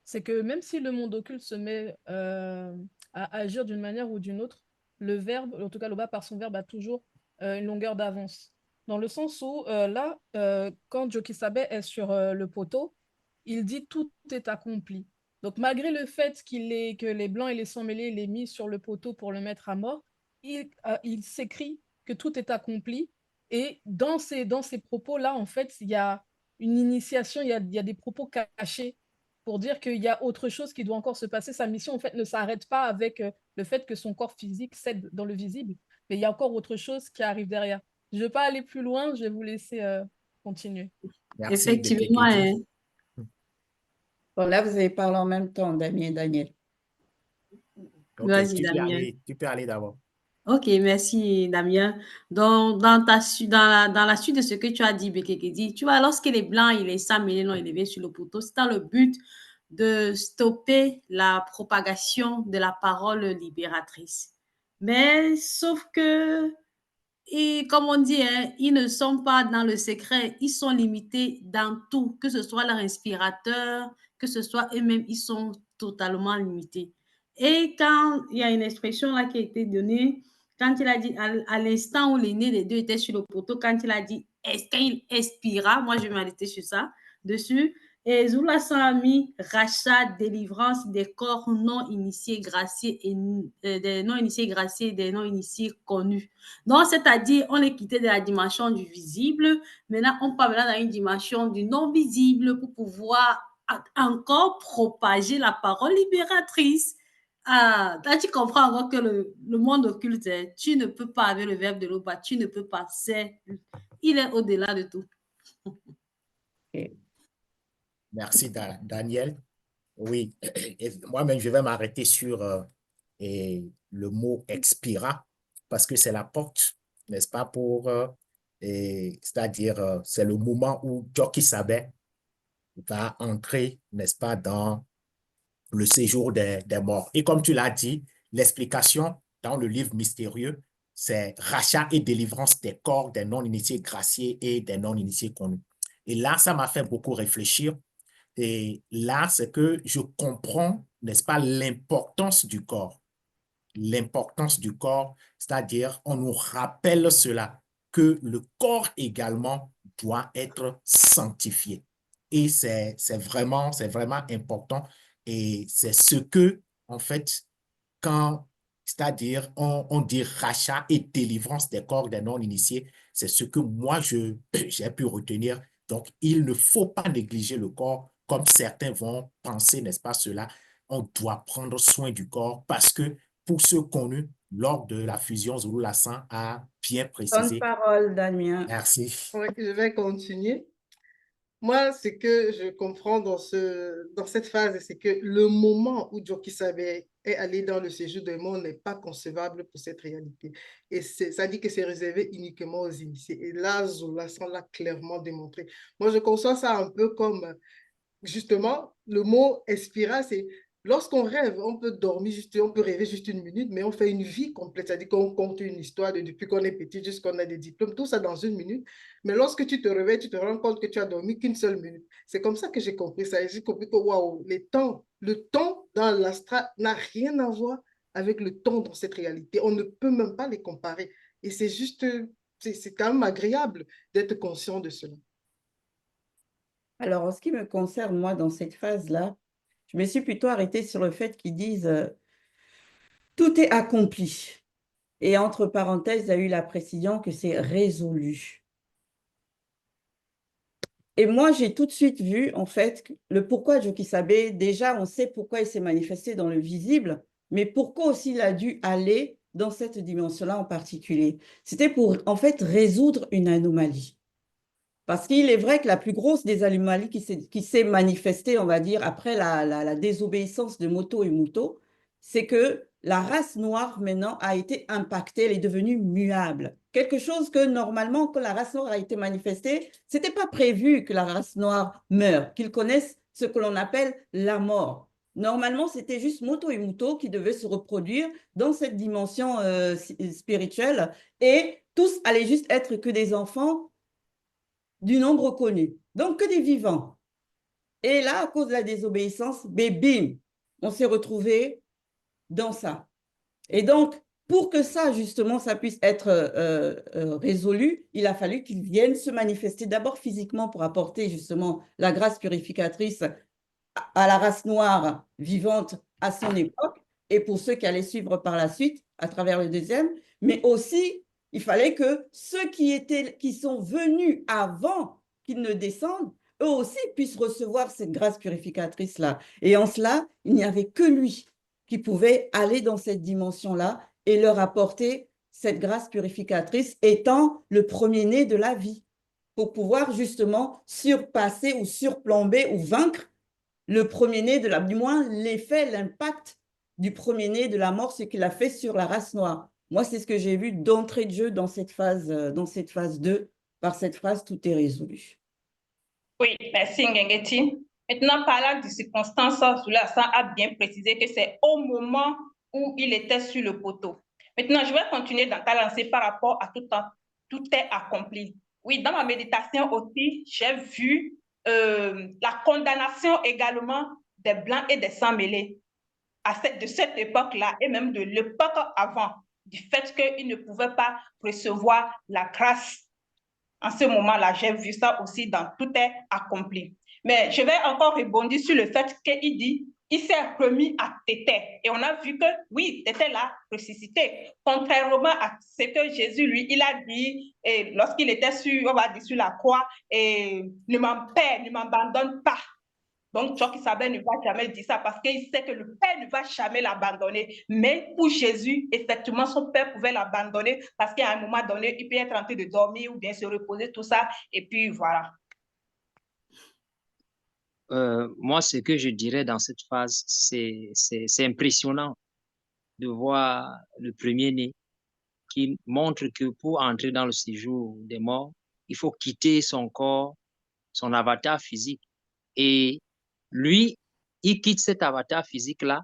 c'est que même si le monde occulte se met à agir d'une manière ou d'une autre, le verbe, en tout cas le bas par son verbe, a toujours une longueur d'avance. Dans le sens où là, quand Jokisabe est sur le poteau, il dit tout est accompli. Donc malgré le fait que les blancs et les sang mêlés l'aient mis sur le poteau pour le mettre à mort, il s'écrit que tout est accompli. Et dans ces propos-là, en fait, il y a une initiation, il y a des propos cachés pour dire qu'il y a autre chose qui doit encore se passer. Sa mission, en fait, ne s'arrête pas avec le fait que son corps physique cède dans le visible, mais il y a encore autre chose qui arrive derrière. Je ne vais pas aller plus loin, je vais vous laisser continuer. Merci, Effectivement, Bekekedi. hein. Bon, là, vous avez parlé en même temps, Damien et Daniel. Ok, Vas-y, Damien. tu peux aller d'abord. Ok, merci Damien. Dans la suite de ce que tu as dit, Bekekedi, tu vois, lorsque les blancs et les sang mêlés l'ont élevé sur le poteau, c'est dans le but de stopper la propagation de la parole libératrice. Mais sauf que, et comme on dit, hein, ils ne sont pas dans le secret, ils sont limités dans tout, que ce soit leur inspirateur, que ce soit eux-mêmes, ils sont totalement limités. Et quand il y a une expression là qui a été donnée, quand il a dit à l'instant où l'aîné des deux était sur le poteau, quand il a dit est-ce qu'il expira, moi je vais m'arrêter sur ça, dessus. Et Zoulassan a mis rachat, délivrance des corps non initiés, graciés et des non initiés, graciés, des non initiés connus. Donc, c'est-à-dire, on est quitté de la dimension du visible. Maintenant, on part maintenant dans une dimension du non-visible pour pouvoir encore propager la parole libératrice. Ah, là, tu comprends encore que le monde occulte, tu ne peux pas avec le verbe de l'Oba, tu ne peux pas. Il est au-delà de tout. Okay. Merci, Daniel. Oui, moi-même, je vais m'arrêter sur le mot expira parce que c'est la porte, n'est-ce pas, c'est-à-dire, c'est le moment où Joki Sabé va entrer, n'est-ce pas, dans le séjour des morts. Et comme tu l'as dit, l'explication dans le livre mystérieux, c'est rachat et délivrance des corps des non-initiés graciés et des non-initiés connus. Et là, ça m'a fait beaucoup réfléchir. Et là, c'est que je comprends, n'est-ce pas, l'importance du corps. L'importance du corps, c'est-à-dire, on nous rappelle cela, que le corps également doit être sanctifié. Et c'est vraiment important. Et c'est ce que, en fait, c'est-à-dire, on dit rachat et délivrance des corps des non-initiés, c'est ce que moi, j'ai pu retenir. Donc, il ne faut pas négliger le corps, comme certains vont penser, n'est-ce pas, cela. On doit prendre soin du corps parce que pour ceux connus, lors de la fusion Zulu-Lassan a bien Bonne précisé. parole, Damien. Merci. Ouais, je vais continuer. Moi, ce que je comprends dans cette phase, c'est que le moment où Joki Sabé est allé dans le séjour des morts n'est pas concevable pour cette réalité. Et ça dit que c'est réservé uniquement aux initiés. Et là, Zoulassan l'a clairement démontré. Moi, je conçois ça un peu comme, justement, le mot expira, c'est lorsqu'on rêve, on peut dormir juste, on peut rêver juste une minute, mais on fait une vie complète. C'est-à-dire qu'on compte une histoire depuis qu'on est petit jusqu'à qu'on a des diplômes, tout ça dans une minute. Mais lorsque tu te réveilles, tu te rends compte que tu as dormi qu'une seule minute. C'est comme ça que j'ai compris ça. J'ai compris que waouh, le temps dans l'astral n'a rien à voir avec le temps dans cette réalité. On ne peut même pas les comparer. Et c'est juste, c'est quand même agréable d'être conscient de cela. Alors, en ce qui me concerne, moi, dans cette phase-là, je me suis plutôt arrêtée sur le fait qu'ils disent tout est accompli. Et entre parenthèses, il y a eu la précision que c'est résolu. Et moi, j'ai tout de suite vu, en fait, le pourquoi Joki Sabé. Déjà, on sait pourquoi il s'est manifesté dans le visible, mais pourquoi aussi il a dû aller dans cette dimension-là en particulier. C'était pour, en fait, résoudre une anomalie. Parce qu'il est vrai que la plus grosse des anomalies qui s'est manifestée, on va dire, après la désobéissance de Moto et Muto, c'est que la race noire, maintenant, a été impactée, elle est devenue muable. Quelque chose que, normalement, quand la race noire a été manifestée, ce n'était pas prévu que la race noire meure, qu'ils connaissent ce que l'on appelle la mort. Normalement, c'était juste Moto et Muto qui devaient se reproduire dans cette dimension spirituelle et tous allaient juste être que des enfants du nombre connu, donc que des vivants. Et là, à cause de la désobéissance, bim, on s'est retrouvés dans ça. Et donc, pour que ça, justement, ça puisse être résolu, il a fallu qu'ils viennent se manifester d'abord physiquement pour apporter justement la grâce purificatrice à la race noire vivante à son époque et pour ceux qui allaient suivre par la suite à travers le deuxième, mais aussi, il fallait que ceux qui sont venus avant qu'ils ne descendent, eux aussi puissent recevoir cette grâce purificatrice-là. Et en cela, il n'y avait que lui qui pouvait aller dans cette dimension-là et leur apporter cette grâce purificatrice étant le premier-né de la vie pour pouvoir justement surpasser ou surplomber ou vaincre le premier-né de la, du moins l'effet, l'impact du premier-né de la mort, ce qu'il a fait sur la race noire. Moi, c'est ce que j'ai vu d'entrée de jeu dans cette phase 2, par cette phrase, tout est résolu. Oui, merci Ngengeti. Maintenant, parlant de circonstances, Zulu Hassan a bien précisé que c'est au moment où il était sur le poteau. Maintenant, je vais continuer dans ta lancée par rapport à tout est accompli. Oui, dans ma méditation aussi, j'ai vu la condamnation également des Blancs et des sans-mêlés de cette époque-là et même de l'époque avant, du fait qu'ils ne pouvaient pas recevoir la grâce. En ce moment-là, j'ai vu ça aussi dans Tout est accompli. Mais je vais encore rebondir sur le fait qu'il dit il s'est remis à Tété. Et on a vu que, oui, Tété l'a ressuscité. Contrairement à ce que Jésus, lui, il a dit lorsqu'il était sur la croix, ne m'abandonne pas. Donc, Jockey-Sabé ne va jamais dire ça parce qu'il sait que le Père ne va jamais l'abandonner. Mais pour Jésus, effectivement, son Père pouvait l'abandonner parce qu'à un moment donné, il peut être en train de dormir ou bien se reposer, tout ça. Et puis, voilà. Moi, ce que je dirais dans cette phase, c'est impressionnant de voir le premier-né qui montre que pour entrer dans le séjour des morts, il faut quitter son corps, son avatar physique. Et lui, il quitte cet avatar physique-là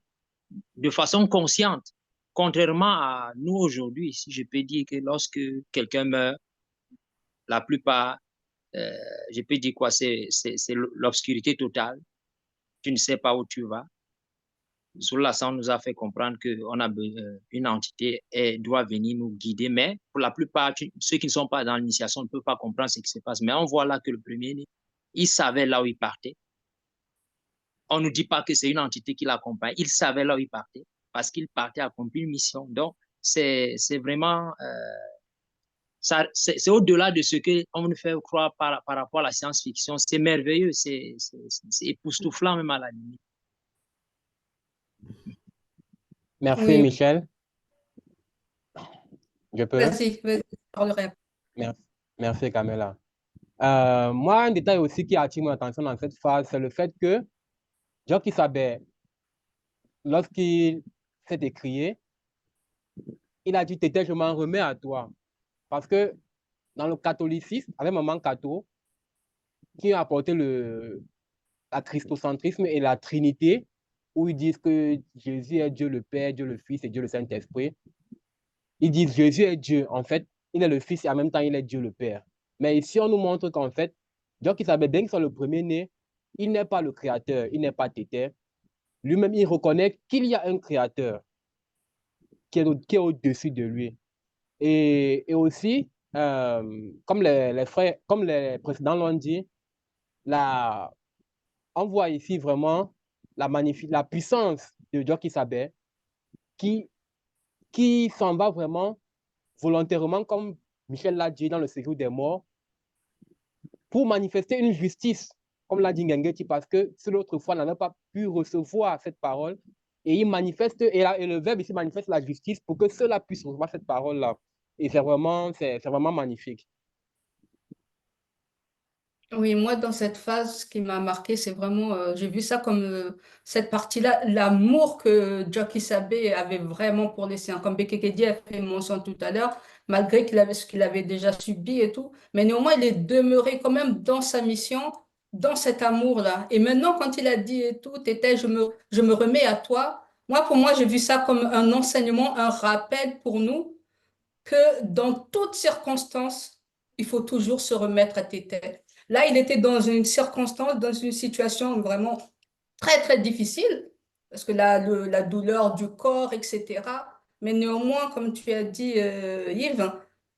de façon consciente, contrairement à nous aujourd'hui. Si je peux dire que lorsque quelqu'un meurt, la plupart, je peux dire quoi, c'est l'obscurité totale. Tu ne sais pas où tu vas. Zulu Hassan nous a fait comprendre qu'on a une entité et doit venir nous guider, mais pour la plupart, ceux qui ne sont pas dans l'initiation ne peuvent pas comprendre ce qui se passe. Mais on voit là que le premier-né, il savait là où il partait. On ne nous dit pas que c'est une entité qui l'accompagne. Il savait là où il partait parce qu'il partait accomplir une mission. Donc, c'est vraiment... c'est au-delà de ce qu'on nous fait croire par rapport à la science-fiction. C'est merveilleux, c'est époustouflant même à la limite. Merci, Oui. Michel. Je peux? Vas-y, je parlerai. Merci, Kamela. Moi, un détail aussi qui attire mon attention dans cette phase, c'est le fait que Jockey-Sabé, lorsqu'il s'est écrié, il a dit, Tété, je m'en remets à toi. Parce que dans le catholicisme, avec Maman Cato, qui a apporté le christocentrisme et la Trinité, où ils disent que Jésus est Dieu le Père, Dieu le Fils et Dieu le Saint-Esprit. Ils disent Jésus est Dieu. En fait, il est le Fils et en même temps, il est Dieu le Père. Mais ici, on nous montre qu'en fait, Jockey-Sabé, bien qu'il soit le premier-né, il n'est pas le créateur, il n'est pas Tété. Lui-même, il reconnaît qu'il y a un créateur qui est au-dessus de lui. Et aussi, comme les frères, comme les précédents l'ont dit, on voit ici vraiment la puissance de Jockey-Sabé qui s'en va vraiment volontairement, comme Michel l'a dit dans le séjour des morts, pour manifester une justice, comme l'a dit Ngengeti, parce que si l'autre fois n'avait pas pu recevoir cette parole, et il manifeste, et le verbe ici manifeste la justice pour que ceux-là puissent recevoir cette parole-là. Et c'est vraiment magnifique. Oui, moi, dans cette phase, ce qui m'a marqué, c'est vraiment, j'ai vu ça comme cette partie-là, l'amour que Jockey-Sabé avait vraiment pour les siens. Comme Bekekedi a fait mention tout à l'heure, malgré ce qu'il avait déjà subi et tout, mais néanmoins, il est demeuré quand même dans sa mission dans cet amour-là. Et maintenant, quand il a dit et tout, Tété, je me remets à toi. Moi, pour moi, j'ai vu ça comme un enseignement, un rappel pour nous que dans toutes circonstances, il faut toujours se remettre à Tété. Là, il était dans une circonstance, dans une situation vraiment très, très difficile, parce que la douleur du corps, etc. Mais néanmoins, comme tu as dit, Yves,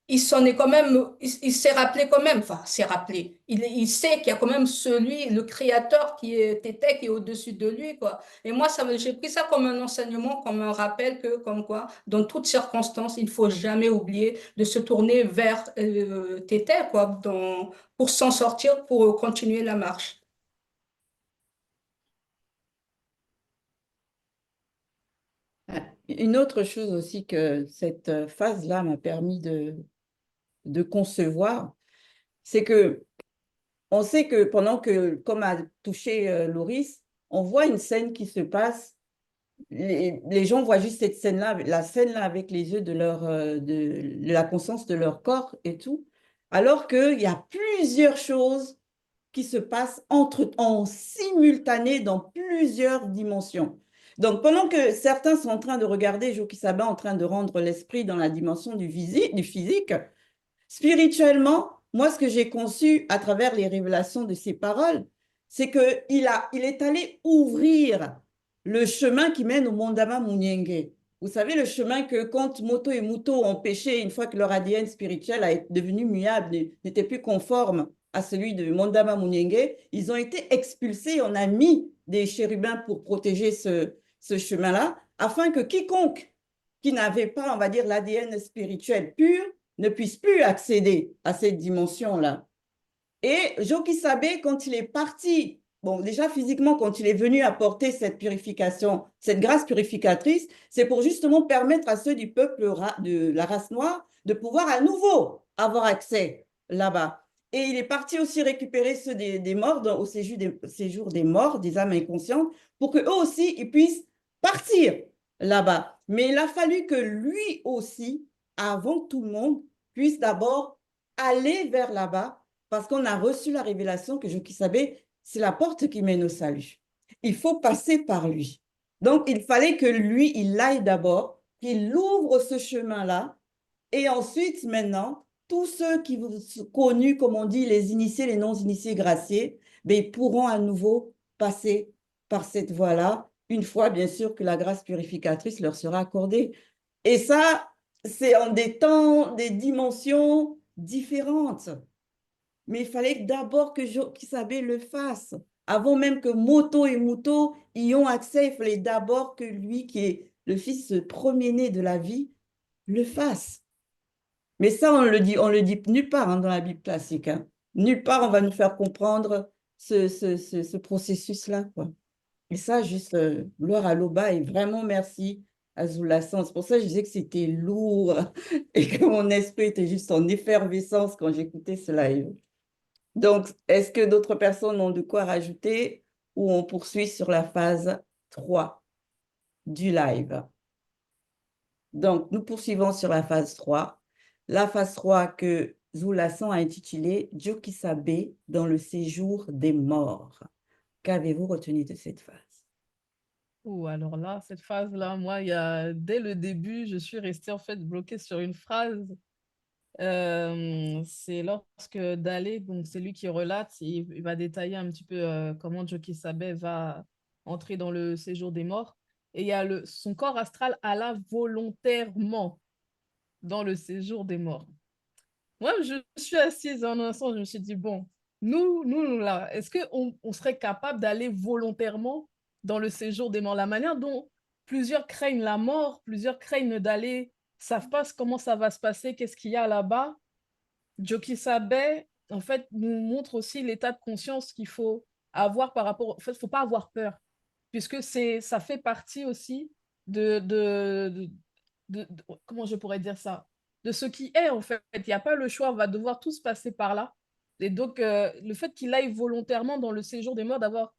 il s'en est quand même, il s'est rappelé quand même, enfin, s'est rappelé. Il sait qu'il y a quand même celui, le créateur qui était, qui est au-dessus de lui, quoi. Et moi, j'ai pris ça comme un enseignement, comme un rappel que, comme quoi, dans toutes circonstances, il ne faut jamais oublier de se tourner vers Tété, quoi, pour s'en sortir, pour continuer la marche. Une autre chose aussi que cette phase-là m'a permis de concevoir, c'est que on sait que pendant que, comme a touché Loris, on voit une scène qui se passe. Les gens voient juste cette scène-là, la scène-là avec les yeux de la conscience de leur corps et tout, alors qu'il y a plusieurs choses qui se passent en simultané dans plusieurs dimensions. Donc, pendant que certains sont en train de regarder Joki Saba en train de rendre l'esprit dans la dimension du physique, spirituellement, moi, ce que j'ai conçu à travers les révélations de ses paroles, c'est qu'il est allé ouvrir le chemin qui mène au Mondama Munyenge. Vous savez, le chemin que quand Moto et Muto ont péché, une fois que leur ADN spirituel a été devenu muable, n'était plus conforme à celui de Mondama Munyenge, ils ont été expulsés. On a mis des chérubins pour protéger ce chemin-là, afin que quiconque qui n'avait pas, on va dire, l'ADN spirituel pur, ne puisse plus accéder à cette dimension-là. Et Joki Sabé, quand il est parti, bon, déjà physiquement, quand il est venu apporter cette purification, cette grâce purificatrice, c'est pour justement permettre à ceux du peuple de la race noire de pouvoir à nouveau avoir accès là-bas. Et il est parti aussi récupérer ceux des morts au séjour des morts, des âmes inconscientes, pour qu'eux aussi, ils puissent partir là-bas. Mais il a fallu que lui aussi, avant tout le monde, puisse d'abord aller vers là-bas, parce qu'on a reçu la révélation que Joki Sabé, c'est la porte qui mène au salut. Il faut passer par lui. Donc, il fallait que lui, il aille d'abord, qu'il ouvre ce chemin-là, et ensuite, maintenant, tous ceux qui sont connus, comme on dit, les initiés, les non-initiés graciés, ben, ils pourront à nouveau passer par cette voie-là, une fois, bien sûr, que la grâce purificatrice leur sera accordée. Et ça, c'est en des temps, des dimensions différentes. Mais il fallait d'abord que Joki Sabé le fasse. Avant même que Moto et Muto y ont accès, il fallait d'abord que lui, qui est le fils premier-né de la vie, le fasse. Mais ça, on le dit nulle part dans la Bible classique. Hein. Nulle part, on va nous faire comprendre ce processus-là. Et ça, juste gloire à l'Oba et vraiment merci à Zoulasan. C'est pour ça que je disais que c'était lourd et que mon esprit était juste en effervescence quand j'écoutais ce live. Donc, est-ce que d'autres personnes ont de quoi rajouter ou on poursuit sur la phase 3 du live? Donc, nous poursuivons sur la phase 3. La phase 3 que Zoulasan a intitulée Joki Sabé dans le séjour des morts. Qu'avez-vous retenu de cette phase? Alors là, cette phase-là, moi, dès le début, je suis restée en fait bloquée sur une phrase. C'est lorsque Dalé, donc c'est lui qui relate, il va détailler un petit peu comment Joki Sabé va entrer dans le séjour des morts. Et il y a son corps astral alla volontairement dans le séjour des morts. Moi, je suis assise un instant, je me suis dit, bon, nous là, est-ce qu'on serait capable d'aller volontairement dans le séjour des morts? La manière dont plusieurs craignent la mort, plusieurs craignent d'aller, savent pas comment ça va se passer, qu'est-ce qu'il y a là-bas. Joki Sabé, en fait, nous montre aussi l'état de conscience qu'il faut avoir par rapport... En fait, il ne faut pas avoir peur, puisque ça fait partie aussi comment je pourrais dire ça? De ce qui est, en fait. Il n'y a pas le choix, on va devoir tous passer par là. Et donc, le fait qu'il aille volontairement dans le séjour des morts, d'avoir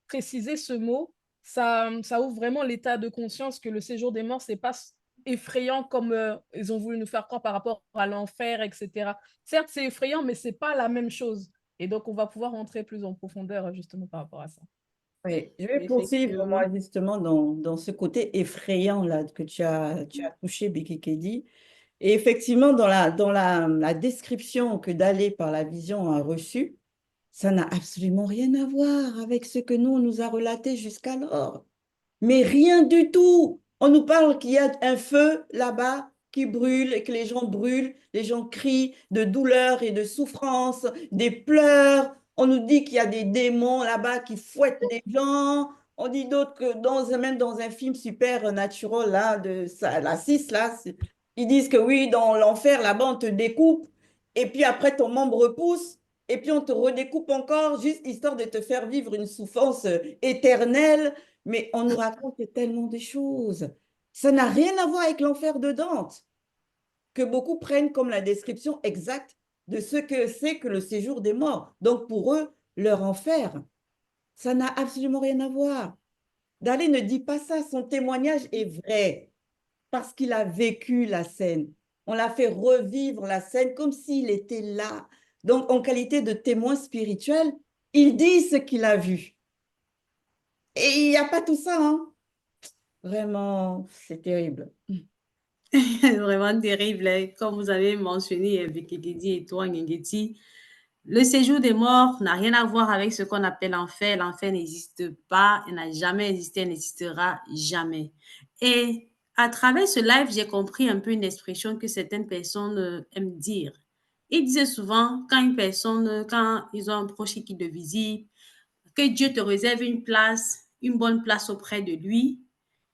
précisé ce mot, ça ouvre vraiment l'état de conscience que le séjour des morts, c'est pas effrayant comme ils ont voulu nous faire croire par rapport à l'enfer, etc. Certes, c'est effrayant, mais c'est pas la même chose. Et donc, on va pouvoir rentrer plus en profondeur justement par rapport à ça. Oui, je vais poursuivre, moi, justement, dans ce côté effrayant là, que tu as touché, Becky Kedi. Et effectivement, la description que Dalé, par la vision, a reçue, ça n'a absolument rien à voir avec ce que nous, on nous a relaté jusqu'alors. Mais rien du tout. On nous parle qu'il y a un feu là-bas qui brûle et que les gens brûlent, les gens crient de douleur et de souffrance, des pleurs. On nous dit qu'il y a des démons là-bas qui fouettent des gens. On dit d'autres que même dans un film Supernatural, là, la 6, là, ils disent que oui, dans l'enfer, là-bas, on te découpe et puis après, ton membre repousse et puis on te redécoupe encore, juste histoire de te faire vivre une souffrance éternelle. Mais on nous raconte tellement de choses. Ça n'a rien à voir avec l'enfer de Dante, que beaucoup prennent comme la description exacte de ce que c'est que le séjour des morts. Donc pour eux, leur enfer, ça n'a absolument rien à voir. Dalé ne dit pas ça, son témoignage est vrai, parce qu'il a vécu la scène. On l'a fait revivre la scène comme s'il était là. Donc en qualité de témoin spirituel, il dit ce qu'il a vu. Et il n'y a pas tout ça, hein. Vraiment, c'est terrible. Vraiment terrible, hein. Comme vous avez mentionné, Bekekedi et toi, Ngengeti, le séjour des morts n'a rien à voir avec ce qu'on appelle l'enfer. L'enfer n'existe pas, il n'a jamais existé, il n'existera jamais. Et à travers ce live, j'ai compris un peu une expression que certaines personnes aiment dire. Ils disaient souvent, quand ils ont un proche qui le visite, que Dieu te réserve une place, une bonne place auprès de lui.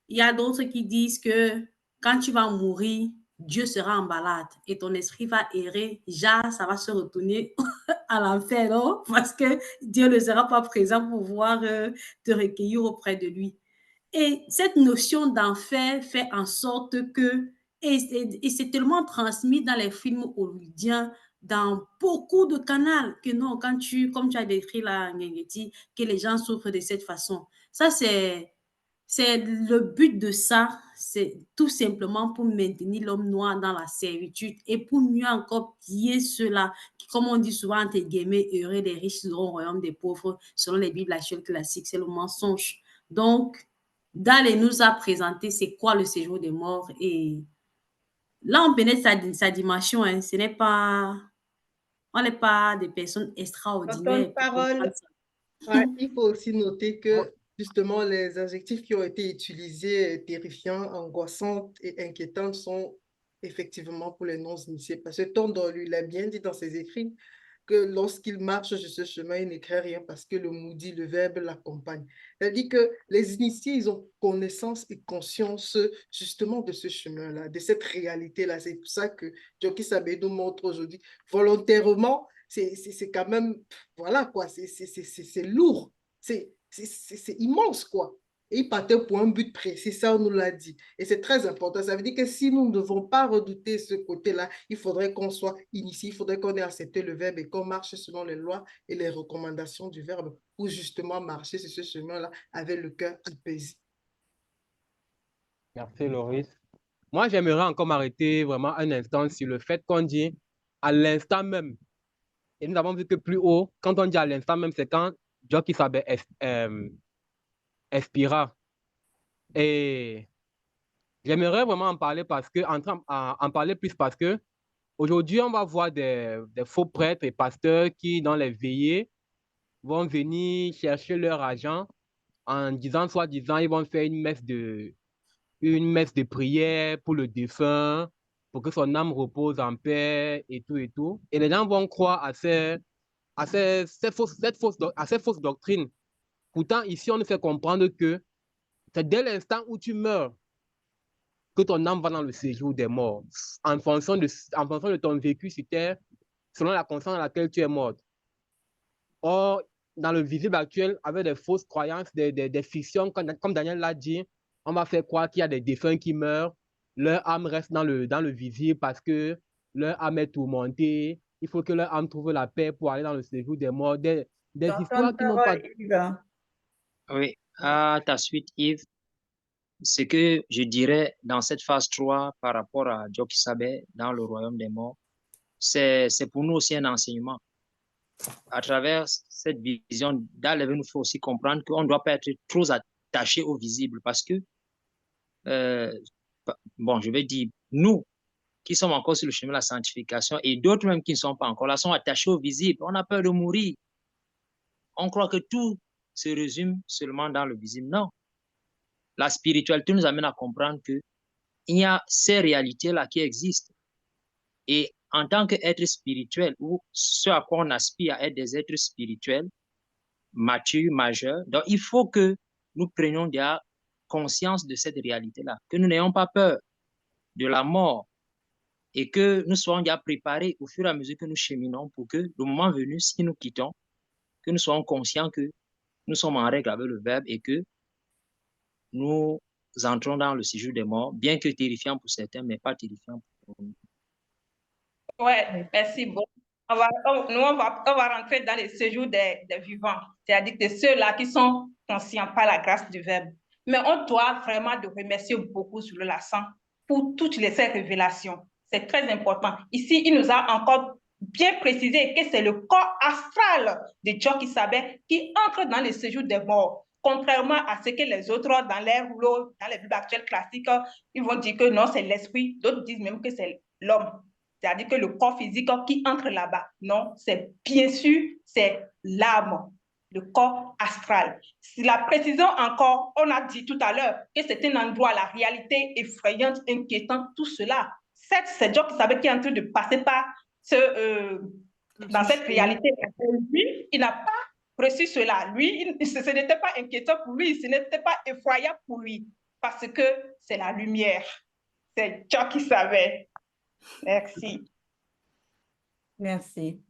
Il y a d'autres qui disent que quand tu vas mourir, Dieu sera en balade et ton esprit va errer. Déjà, ça va se retourner à l'enfer, non? Parce que Dieu ne sera pas présent pour pouvoir te recueillir auprès de lui. Et cette notion d'enfer fait en sorte que, et c'est tellement transmis dans les films hollywoodiens, dans beaucoup de canaux, que non, comme tu as décrit là, Ngengeti, que les gens souffrent de cette façon. Ça, c'est le but de ça, c'est tout simplement pour maintenir l'homme noir dans la servitude et pour mieux encore piller ceux-là qui, comme on dit souvent, entre guillemets, heureux les riches seront au royaume des pauvres, selon les Bibles actuelles classiques, c'est le mensonge. Donc, Dale nous a présenté c'est quoi le séjour des morts et là, on pénètre sa dimension, hein. On n'est pas des personnes extraordinaires. Parole. Ouais, il faut aussi noter que justement les adjectifs qui ont été utilisés, terrifiants, angoissants et inquiétants, sont effectivement pour les non-initiés. Parce que Tondor, lui, il a bien dit dans ses écrits que lorsqu'il marche sur ce chemin, il n'écrit rien parce que le moudi, le verbe l'accompagne. C'est-à-dire que les initiés, ils ont connaissance et conscience justement de ce chemin-là, de cette réalité-là. C'est pour ça que Djoki Sabé nous montre aujourd'hui volontairement, c'est quand même, voilà quoi, c'est lourd, c'est immense quoi. Et il partait pour un but précis, ça on nous l'a dit. Et c'est très important. Ça veut dire que si nous ne devons pas redouter ce côté-là, il faudrait qu'on soit initié, il faudrait qu'on ait accepté le verbe et qu'on marche selon les lois et les recommandations du verbe pour justement marcher sur ce chemin-là avec le cœur apaisé. Merci, Loris. Moi, j'aimerais encore m'arrêter vraiment un instant sur le fait qu'on dit à l'instant même. Et nous avons vu que plus haut, quand on dit à l'instant même, c'est quand Jockey Saber expira. Et j'aimerais vraiment en parler en parler plus parce que aujourd'hui, on va voir des faux prêtres et pasteurs qui, dans les veillées, vont venir chercher leur argent en disant, soi-disant, ils vont faire une messe de prière pour le défunt, pour que son âme repose en paix et tout et tout. Et les gens vont croire à ces fausses doctrines. Pourtant, ici, on nous fait comprendre que c'est dès l'instant où tu meurs que ton âme va dans le séjour des morts, en fonction de ton vécu sur terre, selon la conscience dans laquelle tu es morte. Or, dans le visible actuel, avec des fausses croyances, des fictions, comme Daniel l'a dit, on va faire croire qu'il y a des défunts qui meurent, leur âme reste dans le visible parce que leur âme est tourmentée, il faut que leur âme trouve la paix pour aller dans le séjour des morts, des histoires qui n'ont pas... Oui, à ta suite, Yves, ce que je dirais dans cette phase 3 par rapport à Joki Sabé dans le royaume des morts, c'est pour nous aussi un enseignement. à travers cette vision d'Al, il nous faut aussi comprendre qu'on ne doit pas être trop attaché au visible parce que, bon, je vais dire, nous qui sommes encore sur le chemin de la sanctification et d'autres même qui ne sont pas encore là sont attachés au visible. On a peur de mourir. On croit que tout se résume seulement dans le visible. Non. La spiritualité nous amène à comprendre qu'il y a ces réalités-là qui existent. Et en tant qu'être spirituel, ou ce à quoi on aspire à être des êtres spirituels, matures, majeurs, donc il faut que nous prenions déjà conscience de cette réalité-là, que nous n'ayons pas peur de la mort et que nous soyons déjà préparés au fur et à mesure que nous cheminons pour que le moment venu, si nous quittons, que nous soyons conscients que nous sommes en règle avec le Verbe et que nous entrons dans le séjour des morts, bien que terrifiant pour certains, mais pas terrifiant pour nous. Ouais, merci beaucoup. Nous, on va rentrer dans le séjour des vivants, c'est-à-dire que ceux-là qui sont conscients par la grâce du Verbe. Mais on doit vraiment de remercier beaucoup sur le Lassan pour toutes ces révélations. C'est très important. Ici, il nous a encore bien précisé que c'est le corps astral de Djoki Sabé qui entre dans le séjour des morts. Contrairement à ce que les autres, dans les rouleaux, dans les Bibles actuelles classiques, ils vont dire que non, c'est l'esprit. D'autres disent même que c'est l'homme. C'est-à-dire que le corps physique qui entre là-bas. Non, c'est bien sûr, c'est l'âme, le corps astral. Si la précision encore, on a dit tout à l'heure que c'est un endroit, la réalité effrayante, inquiétante, tout cela. C'est Dieu qui savait qu'il est en train de passer par dans cette réalité. Lui, il n'a pas reçu cela. Lui, ce n'était pas inquiétant pour lui, ce n'était pas effroyable pour lui, parce que c'est la lumière. C'est Dieu qui savait. Merci. Merci.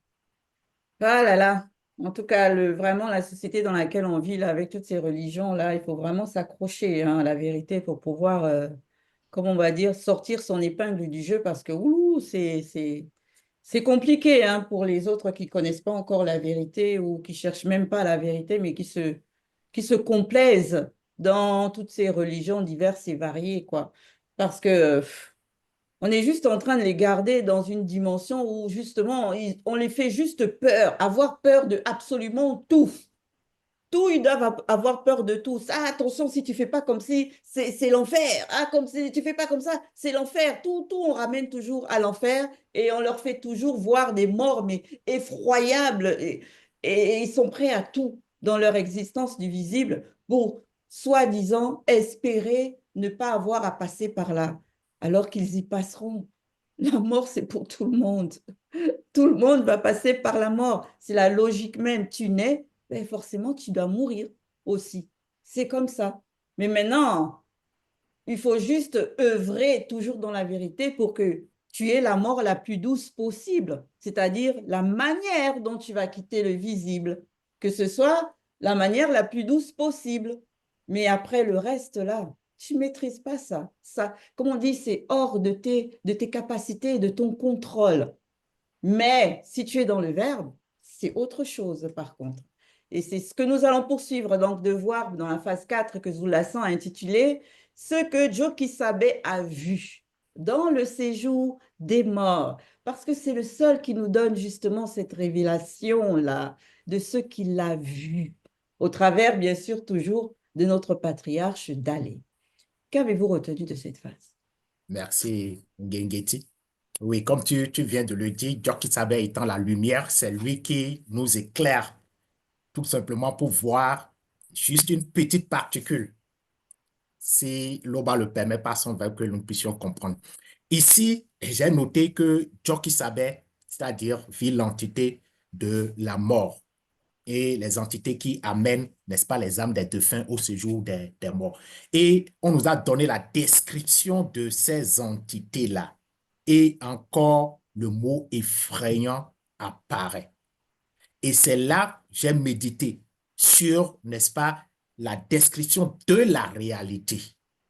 Ah là là. En tout cas, vraiment, la société dans laquelle on vit, là, avec toutes ces religions-là, il faut vraiment s'accrocher à la vérité pour pouvoir, comme on va dire, sortir son épingle du jeu parce que c'est compliqué hein, pour les autres qui ne connaissent pas encore la vérité ou qui ne cherchent même pas la vérité, mais qui se complaisent dans toutes ces religions diverses et variées, quoi. Parce que on est juste en train de les garder dans une dimension où justement, on les fait juste peur, avoir peur de absolument tout. Tout, ils doivent avoir peur de tout. Ah, attention, si tu fais pas comme si, c'est l'enfer. Ah, comme si tu fais pas comme ça, c'est l'enfer. Tout, on ramène toujours à l'enfer et on leur fait toujours voir des morts, mais effroyables. Et ils sont prêts à tout dans leur existence du visible pour, soi-disant, espérer ne pas avoir à passer par là, alors qu'ils y passeront. La mort, c'est pour tout le monde. Tout le monde va passer par la mort. C'est la logique même. Tu nais, ben forcément, tu dois mourir aussi. C'est comme ça. Mais maintenant, il faut juste œuvrer toujours dans la vérité pour que tu aies la mort la plus douce possible, c'est-à-dire la manière dont tu vas quitter le visible, que ce soit la manière la plus douce possible. Mais après le reste, là, tu ne maîtrises pas ça. Ça, comme on dit, c'est hors de tes capacités et de ton contrôle. Mais si tu es dans le verbe, c'est autre chose par contre. Et c'est ce que nous allons poursuivre, donc de voir dans la phase 4 que Zoulasan a intitulé « Ce que Djoki Sabé a vu dans le séjour des morts ». Parce que c'est le seul qui nous donne justement cette révélation-là de ce qu'il a vu, au travers bien sûr toujours de notre patriarche Dalé. Qu'avez-vous retenu de cette phase? Merci, Ngengeti. Oui, comme tu viens de le dire, Djoki Sabé étant la lumière, c'est lui qui nous éclaire tout simplement pour voir juste une petite particule, si l'Oba le permet par son verbe que nous puissions comprendre. Ici, j'ai noté que Djoki Sabé, c'est-à-dire vit l'entité de la mort et les entités qui amènent, n'est-ce pas, les âmes des défunts au séjour des morts. Et on nous a donné la description de ces entités-là. Et encore, le mot effrayant apparaît. Et c'est là que j'ai médité sur, n'est-ce pas, la description de la réalité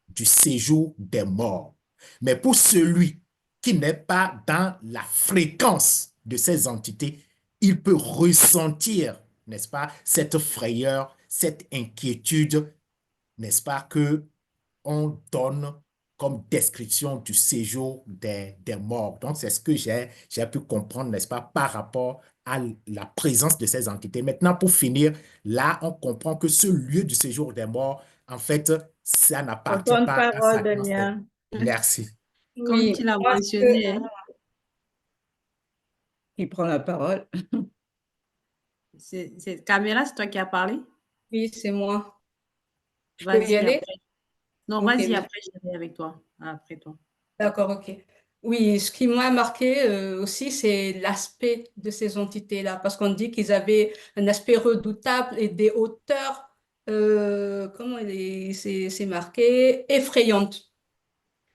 du séjour des morts. Mais pour celui qui n'est pas dans la fréquence de ces entités, il peut ressentir, n'est-ce pas, cette frayeur, cette inquiétude, n'est-ce pas, que on donne comme description du séjour des morts. Donc, c'est ce que j'ai pu comprendre, n'est-ce pas, par rapport à la présence de ces entités. Maintenant, pour finir, là, on comprend que ce lieu du séjour des morts, en fait, ça n'appartient Bonne pas à parole, Satan. Damien. Merci. Comme tu Oui, l'as parce que, mentionné, hein, Qui prend la parole? Caméra, c'est toi qui as parlé? oui, c'est moi. Je peux y Vas-y, aller? après. Non, Ok, vas-y, merci. après, j'irai avec toi. Après toi. D'accord, ok. Oui, ce qui m'a marqué aussi, c'est l'aspect de ces entités-là, parce qu'on dit qu'ils avaient un aspect redoutable et des hauteurs, comment c'est marqué, effrayantes.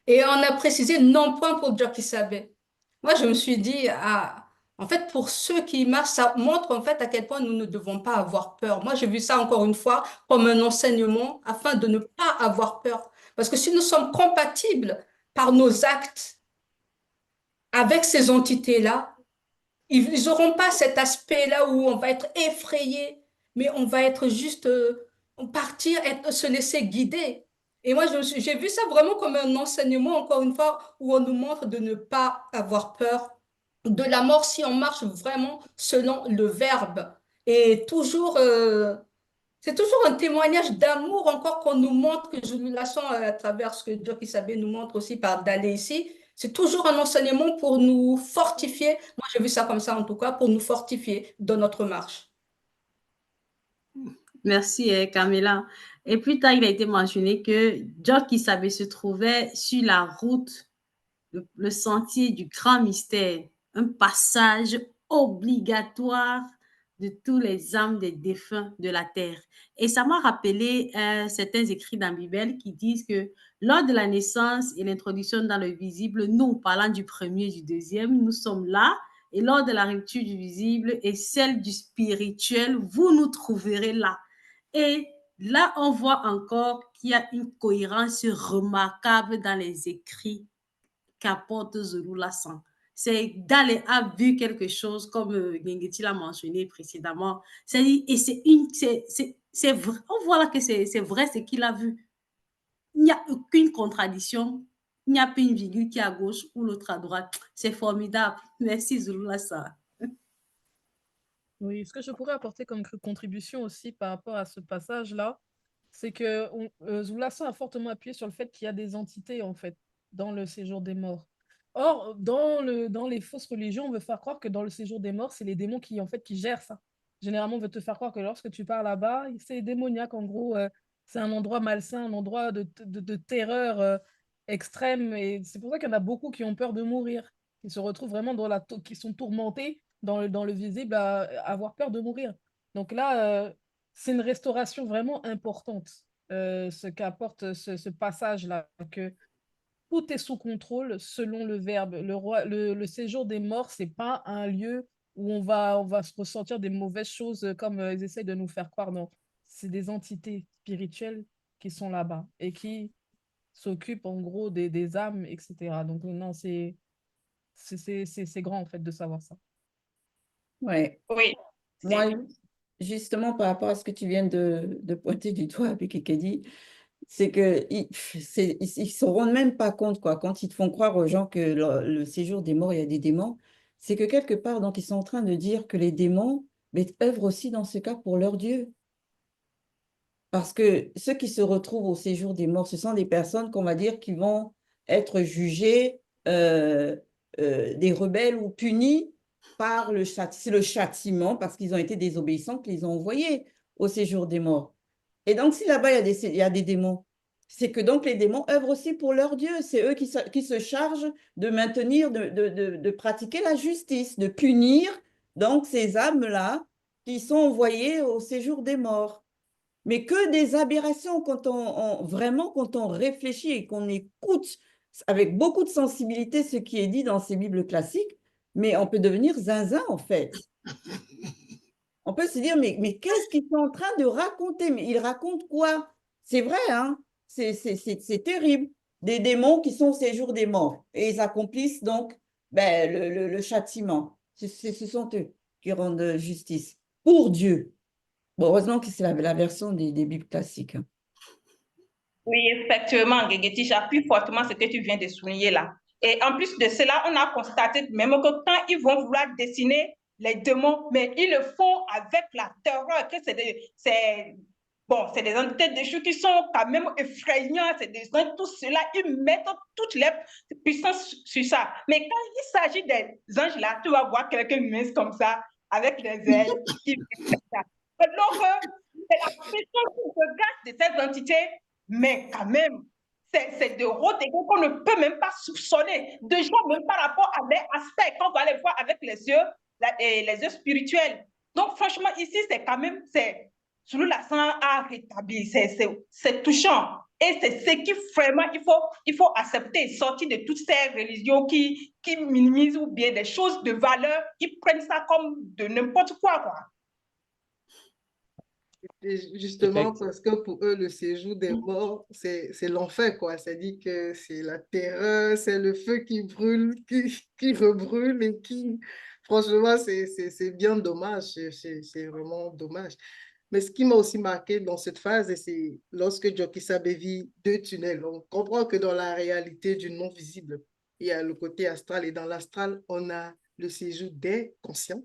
Et on a précisé non point pour dire qu'ils savaient. Moi, je me suis dit, ah, en fait, pour ceux qui marchent, ça montre en fait à quel point nous ne devons pas avoir peur. Moi, j'ai vu ça encore une fois comme un enseignement afin de ne pas avoir peur. Parce que si nous sommes compatibles par nos actes avec ces entités-là, ils n'auront pas cet aspect-là où on va être effrayé, mais on va être juste partir, se laisser guider. Et moi, j'ai vu ça vraiment comme un enseignement, encore une fois, où on nous montre de ne pas avoir peur de la mort si on marche vraiment selon le verbe. Et toujours, c'est toujours un témoignage d'amour encore qu'on nous montre, que je nous la sens à travers ce que Dieu qui savait nous montre aussi par d'aller ici. C'est toujours un enseignement pour nous fortifier. Moi, j'ai vu ça comme ça en tout cas, pour nous fortifier dans notre marche. Merci, Camilla. Et plus tard, il a été mentionné que John qui savait se trouvait sur la route, le sentier du grand mystère, un passage obligatoire de tous les âmes des défunts de la terre. Et ça m'a rappelé certains écrits dans la Bible qui disent que lors de la naissance et l'introduction dans le visible, nous, parlant du premier et du deuxième, nous sommes là. Et lors de la rupture du visible et celle du spirituel, vous nous trouverez là. Et là, on voit encore qu'il y a une cohérence remarquable dans les écrits qu'apporte Zulu Lassan. C'est d'aller a vu quelque chose comme Gengeti l'a mentionné précédemment. Et c'est vrai. On voit là que c'est vrai ce qu'il a vu. Il n'y a aucune contradiction. Il n'y a pas une virgule qui est à gauche ou l'autre à droite. C'est formidable. Merci Zulu Lassan. Oui, ce que je pourrais apporter comme contribution aussi par rapport à ce passage-là, c'est que Zoulassan a fortement appuyé sur le fait qu'il y a des entités, en fait, dans le séjour des morts. Or, dans les fausses religions, on veut faire croire que dans le séjour des morts, c'est les démons qui, en fait, qui gèrent ça. Généralement, on veut te faire croire que lorsque tu pars là-bas, c'est démoniaque, en gros, c'est un endroit malsain, un endroit de terreur extrême. Et c'est pour ça qu'il y en a beaucoup qui ont peur de mourir, qui se retrouvent vraiment qui sont tourmentés dans le visible à avoir peur de mourir. Donc là, c'est une restauration vraiment importante, ce qu'apporte ce passage-là, que tout est sous contrôle selon le verbe. Le séjour des morts, c'est pas un lieu où on va se ressentir des mauvaises choses comme ils essayent de nous faire croire. Non, c'est des entités spirituelles qui sont là-bas et qui s'occupent en gros des âmes, etc. Donc non, c'est grand en fait de savoir ça. Ouais. Oui, Moi, c'est justement, par rapport à ce que tu viens de pointer du doigt avec Kikedi, c'est qu'ils ne se rendent même pas compte, quoi, quand ils te font croire aux gens que le séjour des morts, il y a des démons, c'est que quelque part, donc, ils sont en train de dire que les démons œuvrent aussi dans ce cas pour leur Dieu. Parce que ceux qui se retrouvent au séjour des morts, ce sont des personnes qu'on va dire qui vont être jugées des rebelles ou punies par c'est le châtiment parce qu'ils ont été désobéissants qu'ils ont envoyés au séjour des morts. Et donc, si là-bas, il y a des démons, c'est que donc les démons œuvrent aussi pour leur Dieu. C'est eux qui se chargent de maintenir, de pratiquer la justice, de punir donc ces âmes-là qui sont envoyées au séjour des morts. Mais que des aberrations quand vraiment quand on réfléchit et qu'on écoute avec beaucoup de sensibilité ce qui est dit dans ces Bibles classiques, mais on peut devenir zinzin en fait. On peut se dire, mais qu'est-ce qu'ils sont en train de raconter? Mais ils racontent quoi? C'est vrai, hein? C'est terrible. Des démons qui sont au séjour des morts. Et ils accomplissent donc le châtiment. Ce sont eux qui rendent justice pour Dieu. Bon, heureusement que c'est la version des Bibles classiques. Oui, effectivement, Guéguetti, j'appuie fortement ce que tu viens de souligner là. Et en plus de cela, on a constaté même que quand ils vont vouloir dessiner les démons, mais ils le font avec la terreur, que bon, c'est des entités de choses qui sont quand même effrayantes, c'est des gens, tout cela, ils mettent toutes les puissances sur ça. Mais quand il s'agit des anges là, tu vas voir quelqu'un mince comme ça, avec des ailes, qui fait ça. Alors, c'est la puissance qui se cache de ces entités, mais quand même, c'est de haut degré qu'on ne peut même pas soupçonner. Déjà, même par rapport à des aspects qu'on va les voir avec les yeux spirituels. Donc, franchement, ici, c'est quand même, Zulu Lassan a rétabli, c'est touchant. Et c'est ce qui vraiment, il faut accepter, sortir de toutes ces religions qui minimisent ou bien des choses de valeur, ils prennent ça comme de n'importe quoi. Et justement, parce que pour eux, le séjour des morts, c'est l'enfer, quoi. C'est-à-dire que c'est la terreur, c'est le feu qui brûle, qui rebrûle et qui... Franchement, c'est bien dommage. C'est vraiment dommage. Mais ce qui m'a aussi marqué dans cette phase, c'est lorsque Joki Sabe vit deux tunnels. On comprend que dans la réalité du non-visible, il y a le côté astral et dans l'astral, on a le séjour des conscients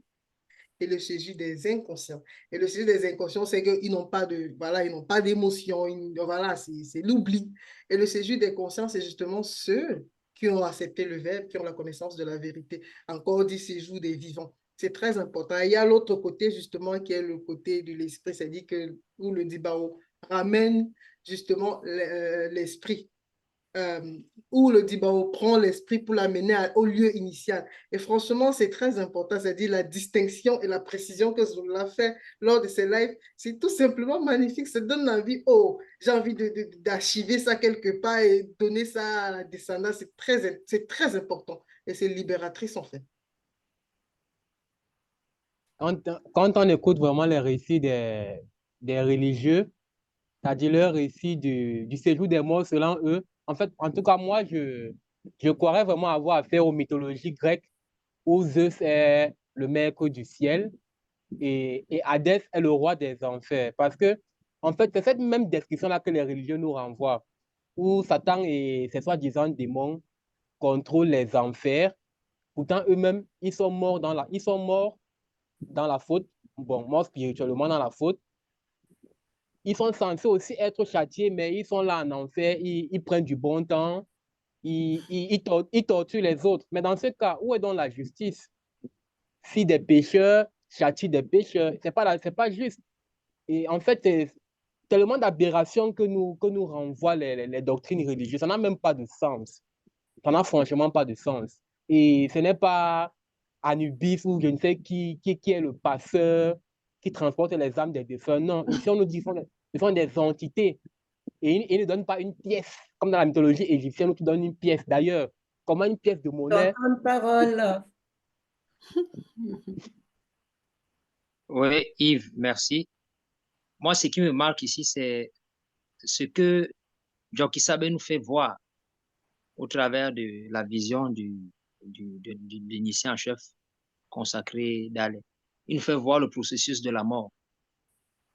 et le séjour des inconscients. Et le séjour des inconscients, c'est qu'ils n'ont pas de, voilà, ils n'ont pas d'émotion, voilà, c'est l'oubli. Et le séjour des conscients, c'est justement ceux qui ont accepté le verbe, qui ont la connaissance de la vérité. Encore dit séjour des vivants. C'est très important. Et il y a l'autre côté, justement, qui est le côté de l'esprit, c'est-à-dire que où le Dibao ramène justement l'esprit où le Dibao prend l'esprit pour l'amener au lieu initial. Et franchement, c'est très important, c'est-à-dire la distinction et la précision que Zola fait lors de ses lives. C'est tout simplement magnifique. Ça donne envie, oh, j'ai envie d'archiver ça quelque part et donner ça à la descendance. C'est très important et c'est libératrice en fait. Quand on écoute vraiment les récits des religieux, c'est-à-dire leur récit du séjour des morts selon eux, en fait, en tout cas, moi, je croirais vraiment avoir affaire aux mythologies grecques où Zeus est le maître du ciel et Hadès est le roi des enfers. Parce que, en fait, c'est cette même description-là que les religieux nous renvoient, où Satan et ses soi-disant démons contrôlent les enfers. Pourtant, eux-mêmes, ils sont morts dans la faute, bon, morts spirituellement dans la faute. Ils sont censés aussi être châtiés, mais ils sont là en enfer, ils prennent du bon temps, ils torturent les autres. Mais dans ce cas, où est donc la justice? Si des pécheurs châtient des pécheurs, c'est pas juste. Et en fait, c'est tellement d'aberrations que nous renvoient les doctrines religieuses. Ça n'a même pas de sens. Ça n'a franchement pas de sens. Et ce n'est pas Anubis ou je ne sais qui est le passeur qui transporte les âmes des défunts. Non, ici on nous dit que ce sont des entités. Et ils ne donnent pas une pièce, comme dans la mythologie égyptienne où tu donnes une pièce. D'ailleurs, comment une pièce de monnaie... Parole. Oui, Yves, merci. Moi, ce qui me marque ici, c'est ce que Joki Sabe nous fait voir au travers de la vision de l'initié en chef consacré d'Aleh. Il nous fait voir le processus de la mort.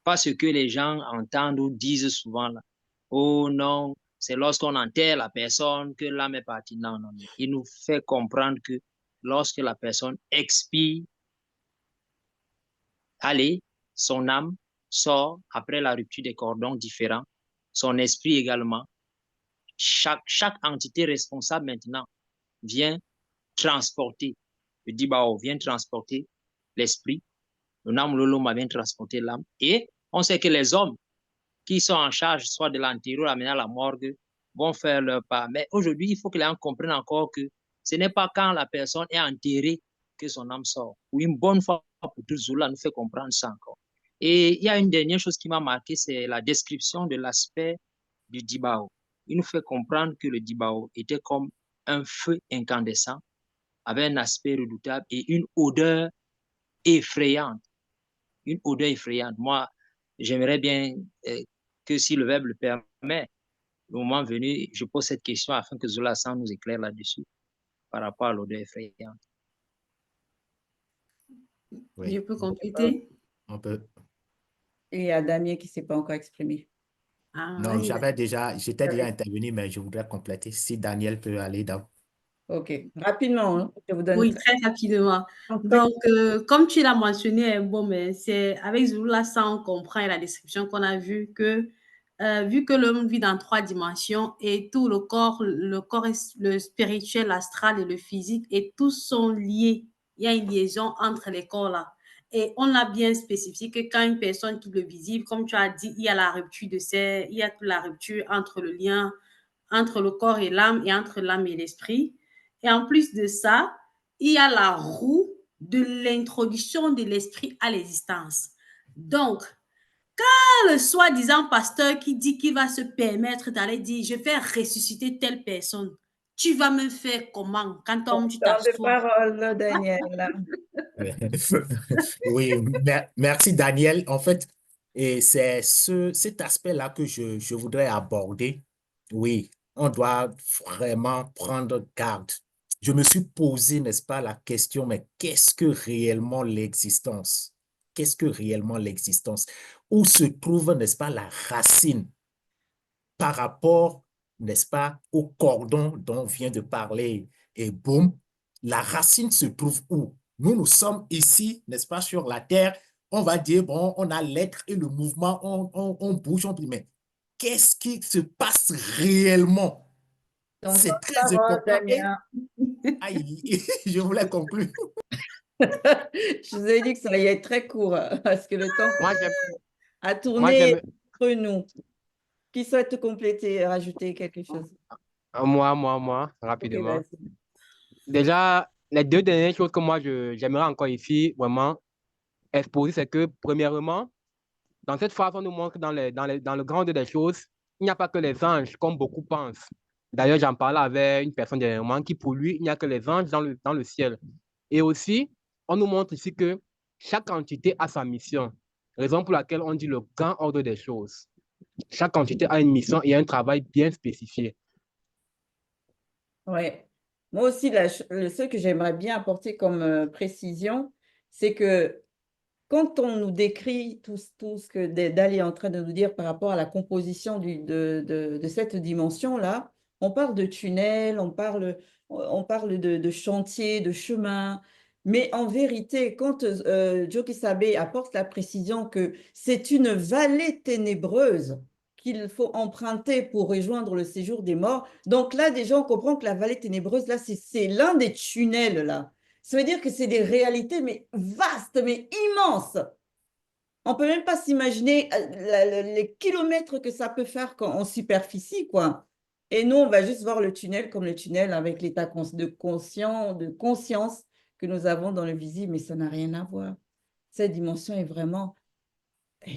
Pas ce que les gens entendent ou disent souvent là. Oh non, c'est lorsqu'on enterre la personne que l'âme est partie. Non, non, non. Il nous fait comprendre que lorsque la personne expire, allez, son âme sort après la rupture des cordons différents, son esprit également. Chaque entité responsable maintenant vient transporter, le Dibao vient transporter l'esprit, le Nam Loloma vient transporter l'âme. Et on sait que les hommes qui sont en charge soit de l'enterrer ou l'amener à la morgue vont faire leur part. Mais aujourd'hui, il faut que les gens comprennent encore que ce n'est pas quand la personne est enterrée que son âme sort. Ou une bonne fois pour tous, Zola nous fait comprendre ça encore. Et il y a une dernière chose qui m'a marqué, c'est la description de l'aspect du Dibao. Il nous fait comprendre que le Dibao était comme un feu incandescent, avec un aspect redoutable et une odeur effrayante. Une odeur effrayante. Moi, j'aimerais bien que si le verbe le permet, au moment venu, je pose cette question afin que Zola San nous éclaire là-dessus par rapport à l'odeur effrayante. Je Oui, peux compléter? on peut. Et il y a Damien qui ne s'est pas encore exprimé. Ah, Non, oui, j'étais déjà intervenu, mais je voudrais compléter. Si Daniel peut aller dans. Ok, rapidement, hein, je vous donne oui, très rapidement. après. Donc, comme tu l'as mentionné, bon, mais c'est avec Zulula, ça, on comprend la description qu'on a vu que l'homme vit dans 3 dimensions et tout le corps, le spirituel, l'astral et le physique, et tous sont liés. Il y a une liaison entre les corps là. Et on a bien spécifié que quand une personne quitte le visible, comme tu as dit, il y a la rupture il y a la rupture entre le lien entre le corps et l'âme et entre l'âme et l'esprit. Et en plus de ça, il y a la roue de l'introduction de l'esprit à l'existence. Donc, le soi-disant pasteur qui dit qu'il va se permettre d'aller dire, je vais ressusciter telle personne, tu vas me faire comment quand tu Temps de t'assois? parole, Daniel. Oui, merci Daniel. En fait, et c'est cet aspect-là que je voudrais aborder. Oui, on doit vraiment prendre garde. Je me suis posé, n'est-ce pas, la question, mais qu'est-ce que réellement l'existence? Qu'est-ce que réellement l'existence? Où se trouve, n'est-ce pas, la racine par rapport, n'est-ce pas, au cordon dont on vient de parler? Et boum, la racine se trouve où? Nous sommes ici, n'est-ce pas, sur la terre. On va dire, bon, on a l'être et le mouvement, on bouge, on bouge. Mais qu'est-ce qui se passe réellement? Ton temps C'est de très parole, important. Et, Damien. aïe, je voulais conclure. Je vous ai dit que ça allait être très court parce que le temps Moi, j'aime, a moi, tourné j'aime, entre nous. Qui souhaite compléter, rajouter quelque chose? Ok, rapidement. vas-y. Déjà, les 2 dernières choses que moi, j'aimerais encore ici vraiment exposer, c'est que, premièrement, dans cette phase, on nous montre que dans le grand des choses, il n'y a pas que les anges, comme beaucoup pensent. D'ailleurs, j'en parlais avec une personne dernièrement qui, pour lui, il n'y a que les anges dans le ciel. Et aussi, on nous montre ici que chaque entité a sa mission, raison pour laquelle on dit le grand ordre des choses. Chaque entité a une mission et un travail bien spécifié. Ouais. Moi aussi, le seul que j'aimerais bien apporter comme précision, c'est que quand on nous décrit tout ce que Dali est en train de nous dire par rapport à la composition de cette dimension-là, on parle de tunnels, on parle de chantiers, de chemins, mais en vérité, quand Joki Sabe apporte la précision que c'est une vallée ténébreuse qu'il faut emprunter pour rejoindre le séjour des morts, donc là, déjà, on comprend que la vallée ténébreuse, là, c'est l'un des tunnels, là. Ça veut dire que c'est des réalités, mais vastes, mais immenses. On ne peut même pas s'imaginer les kilomètres que ça peut faire en superficie, quoi. Et nous, on va juste voir le tunnel comme le tunnel avec l'état de conscience que nous avons dans le visible, mais ça n'a rien à voir. Cette dimension est vraiment, elle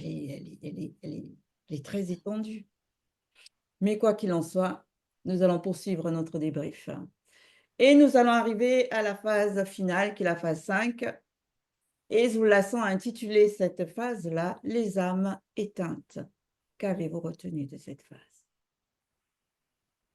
est très étendue. Mais quoi qu'il en soit, nous allons poursuivre notre débrief. Et nous allons arriver à la phase finale, qui est la phase 5. Et Zoulasan a intitulé cette phase-là « Les âmes éteintes ». Qu'avez-vous retenu de cette phase?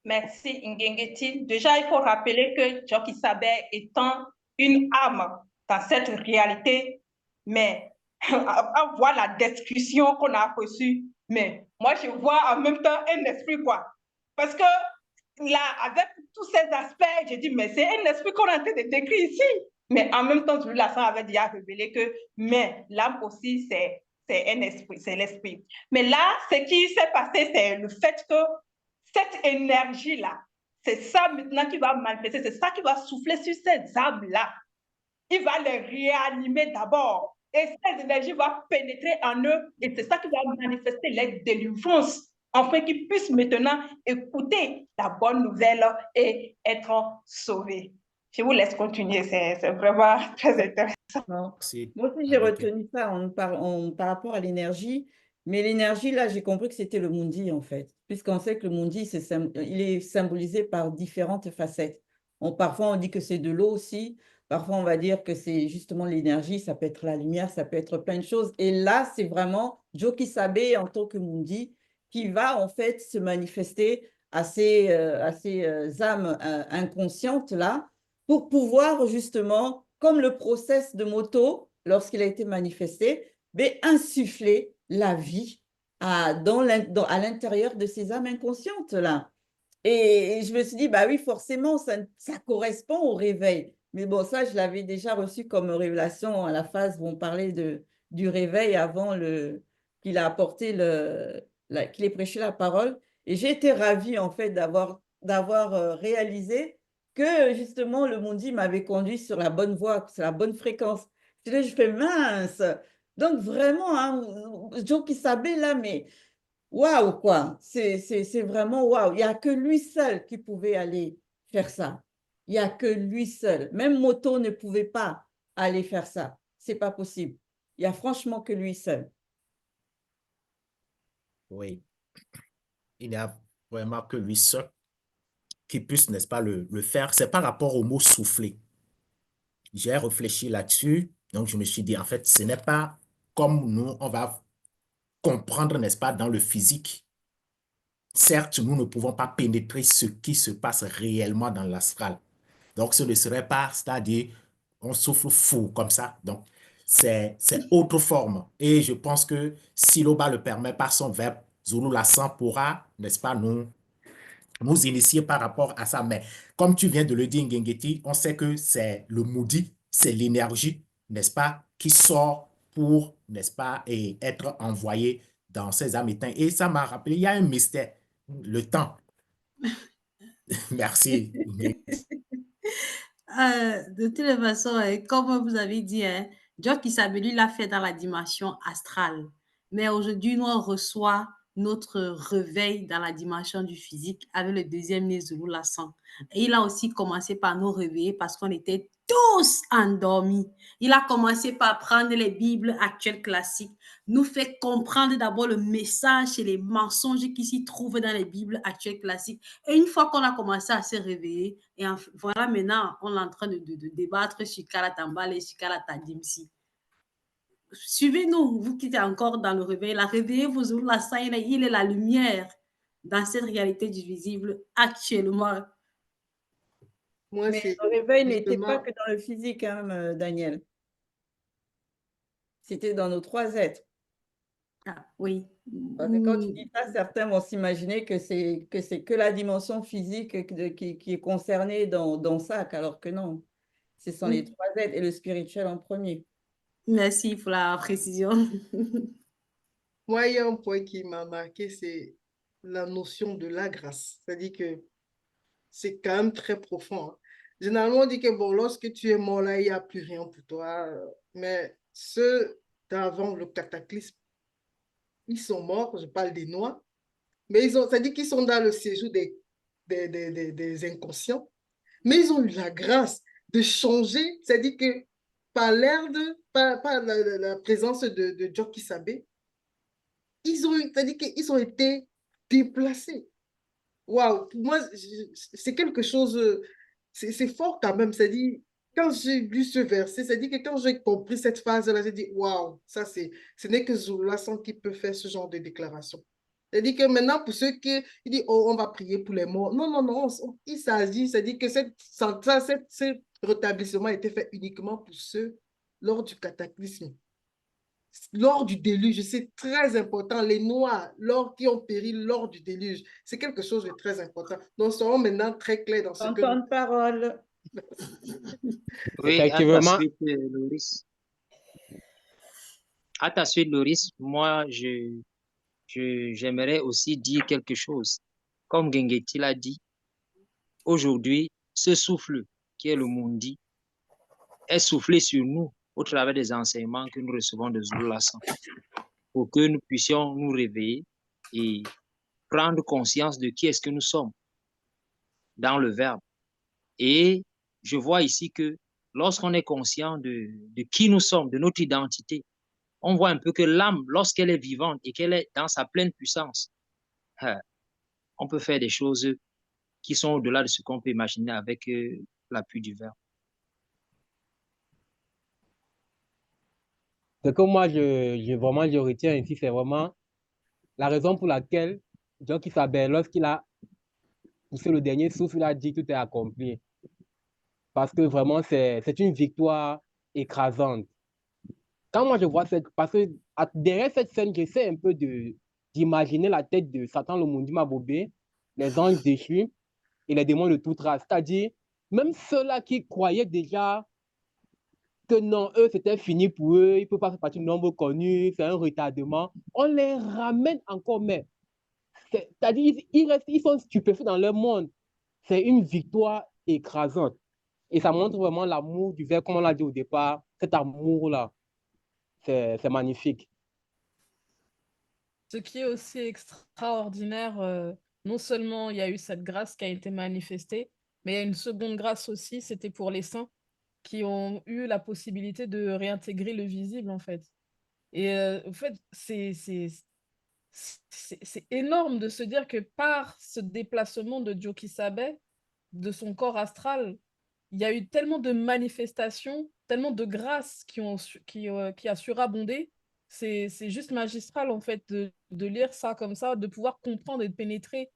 Merci, Ngengeti. Déjà, il faut rappeler que Joki Sabe étant une âme dans cette réalité, mais à voir la description qu'on a reçue, mais moi, je vois en même temps un esprit, quoi. Parce que là, avec tous ces aspects, je dis, mais c'est un esprit qu'on est en train de décrire ici. Mais en même temps, Zoulasan avait déjà révélé que, mais l'âme aussi, c'est un esprit, c'est l'esprit. Mais là, ce qui s'est passé, c'est le fait que cette énergie-là, c'est ça maintenant qui va manifester, c'est ça qui va souffler sur ces âmes-là. Il va les réanimer d'abord. Et cette énergie va pénétrer en eux et c'est ça qui va manifester les délivrances, afin qu'ils puissent maintenant écouter la bonne nouvelle et être sauvés. Je vous laisse continuer, c'est vraiment très intéressant. Moi Merci. aussi, j'ai retenu ça par rapport à l'énergie. Mais l'énergie, là, j'ai compris que c'était le Mundi, en fait. Puisqu'on sait que le Mundi, il est symbolisé par différentes facettes. Parfois, on dit que c'est de l'eau aussi. Parfois, on va dire que c'est justement l'énergie. Ça peut être la lumière, ça peut être plein de choses. Et là, c'est vraiment Joki Sabe, en tant que Mundi, qui va, en fait, se manifester à ces âmes inconscientes, là, pour pouvoir, justement, comme le process de moto, lorsqu'il a été manifesté, insuffler la vie à l'intérieur de ces âmes inconscientes-là. Et je me suis dit, bah oui, forcément, ça correspond au réveil. Mais bon, ça, je l'avais déjà reçu comme révélation à la phase où on parlait du réveil avant qu'il a apporté qu'il ait prêché la parole. Et j'ai été ravie, en fait, d'avoir réalisé que, justement, le Mundi m'avait conduit sur la bonne voie, sur la bonne fréquence. Je fais mince. Donc, vraiment, hein, Joe Kisabé, là, mais waouh, quoi. C'est vraiment waouh. Il n'y a que lui seul qui pouvait aller faire ça. Il n'y a que lui seul. Même Moto ne pouvait pas aller faire ça. C'est pas possible. Il n'y a franchement que lui seul. Oui, il n'y a vraiment que lui seul qui puisse, n'est-ce pas, le faire. C'est par rapport au mot souffler. J'ai réfléchi là-dessus, donc je me suis dit, en fait, ce n'est pas comme nous, on va comprendre, n'est-ce pas, dans le physique. Certes, nous ne pouvons pas pénétrer ce qui se passe réellement dans l'astral. Donc, ce ne serait pas, c'est-à-dire, on souffle fou comme ça. Donc, c'est autre forme. Et je pense que si Loba le permet par son verbe, Zulu Lassan pourra, n'est-ce pas, nous initier par rapport à ça. Mais comme tu viens de le dire, Ngengeti, on sait que c'est le moudi, c'est l'énergie, n'est-ce pas, qui sort pour, n'est-ce pas, et être envoyé dans ces âmes éteintes. Et ça m'a rappelé, il y a un mystère, le temps. Merci. De toutes les façons, comme vous avez dit, Joe Kisabelu l'a fait dans la dimension astrale. Mais aujourd'hui, nous, on reçoit notre réveil dans la dimension du physique avec le deuxième né Zulu Lassan. Et il a aussi commencé par nous réveiller parce qu'on était tous endormis. Il a commencé par prendre les Bibles actuelles classiques, nous fait comprendre d'abord le message et les mensonges qui s'y trouvent dans les Bibles actuelles classiques. Et une fois qu'on a commencé à se réveiller, et voilà, maintenant, on est en train de débattre sur Kalatambal et sur Kalatadimsi. Suivez-nous, vous qui êtes encore dans le réveil. La réveillez-vous, la scène, il est la lumière dans cette réalité du visible actuellement. Moi, Mais c'est le réveil n'était pas justement, que dans le physique, hein, Daniel. C'était dans nos trois êtres. Ah, oui. Parce que quand tu dis ça, certains vont s'imaginer que c'est que la dimension physique qui est concernée dans ça, alors que non. Ce sont les trois êtres et le spirituel en premier. Merci pour la précision. moi, il y a un point qui m'a marqué, c'est la notion de la grâce. C'est-à-dire que c'est quand même très profond, hein. Généralement, on dit que bon, lorsque tu es mort là, il n'y a plus rien pour toi. Mais ceux d'avant le cataclysme, ils sont morts, je parle des Noirs, mais c'est-à-dire qu'ils sont dans le séjour des inconscients, mais ils ont eu la grâce de changer, c'est-à-dire que par par la présence de Joe Kisabé, c'est-à-dire qu'ils ont été déplacés. Waouh, pour moi, c'est quelque chose, c'est fort quand même. C'est-à-dire, quand j'ai lu ce verset, c'est-à-dire que quand j'ai compris cette phase-là, j'ai dit, waouh, ce n'est que Zoulasan qui peut faire ce genre de déclaration. C'est-à-dire que maintenant, pour ceux qui il dit, oh, on va prier pour les morts. Non, non, non, il s'agit, c'est-à-dire que ce rétablissement a été fait uniquement pour ceux lors du cataclysme. Lors du déluge, c'est très important. Les Noirs, qui ont péri lors du déluge, c'est quelque chose de très important. Donc, serons maintenant très clairs dans ce que Temps de parole. Oui, à ta Effectivement, suite, Loris. À ta suite, Loris, moi, j'aimerais aussi dire quelque chose. Comme Gengeti l'a dit, aujourd'hui, ce souffle qui est le Mundi est soufflé sur nous au travers des enseignements que nous recevons de Zulu Lassan pour que nous puissions nous réveiller et prendre conscience de qui est-ce que nous sommes dans le Verbe. Et je vois ici que lorsqu'on est conscient de qui nous sommes, de notre identité, on voit un peu que l'âme, lorsqu'elle est vivante et qu'elle est dans sa pleine puissance, on peut faire des choses qui sont au-delà de ce qu'on peut imaginer avec l'appui du Verbe. ce que moi, je retiens ici, c'est vraiment la raison pour laquelle John Kisabé, lorsqu'il a poussé le dernier souffle, il a dit tout est accompli. Parce que vraiment, c'est une victoire écrasante. Quand moi je vois parce que derrière cette scène, j'essaie un peu d'imaginer la tête de Satan le Mundi Mabobé, les anges déchus et les démons de toute race. C'est-à-dire, même ceux-là qui croyaient déjà que non, eux, c'était fini pour eux, ils ne peuvent pas faire partie du nombre connu, c'est un retardement, on les ramène encore, mais c'est-à-dire, ils sont stupéfaits dans leur monde. C'est une victoire écrasante. Et ça montre vraiment l'amour du verbe, comme on l'a dit au départ, cet amour-là. C'est magnifique. Ce qui est aussi extraordinaire, non seulement il y a eu cette grâce qui a été manifestée, mais il y a une seconde grâce aussi, c'était pour les saints qui ont eu la possibilité de réintégrer le visible, en fait. Et en fait, c'est énorme de se dire que par ce déplacement de Joki Sabe, de son corps astral, il y a eu tellement de manifestations, tellement de grâces qui a surabondé. C'est juste magistral, en fait, de lire ça comme ça, de pouvoir comprendre et de pénétrer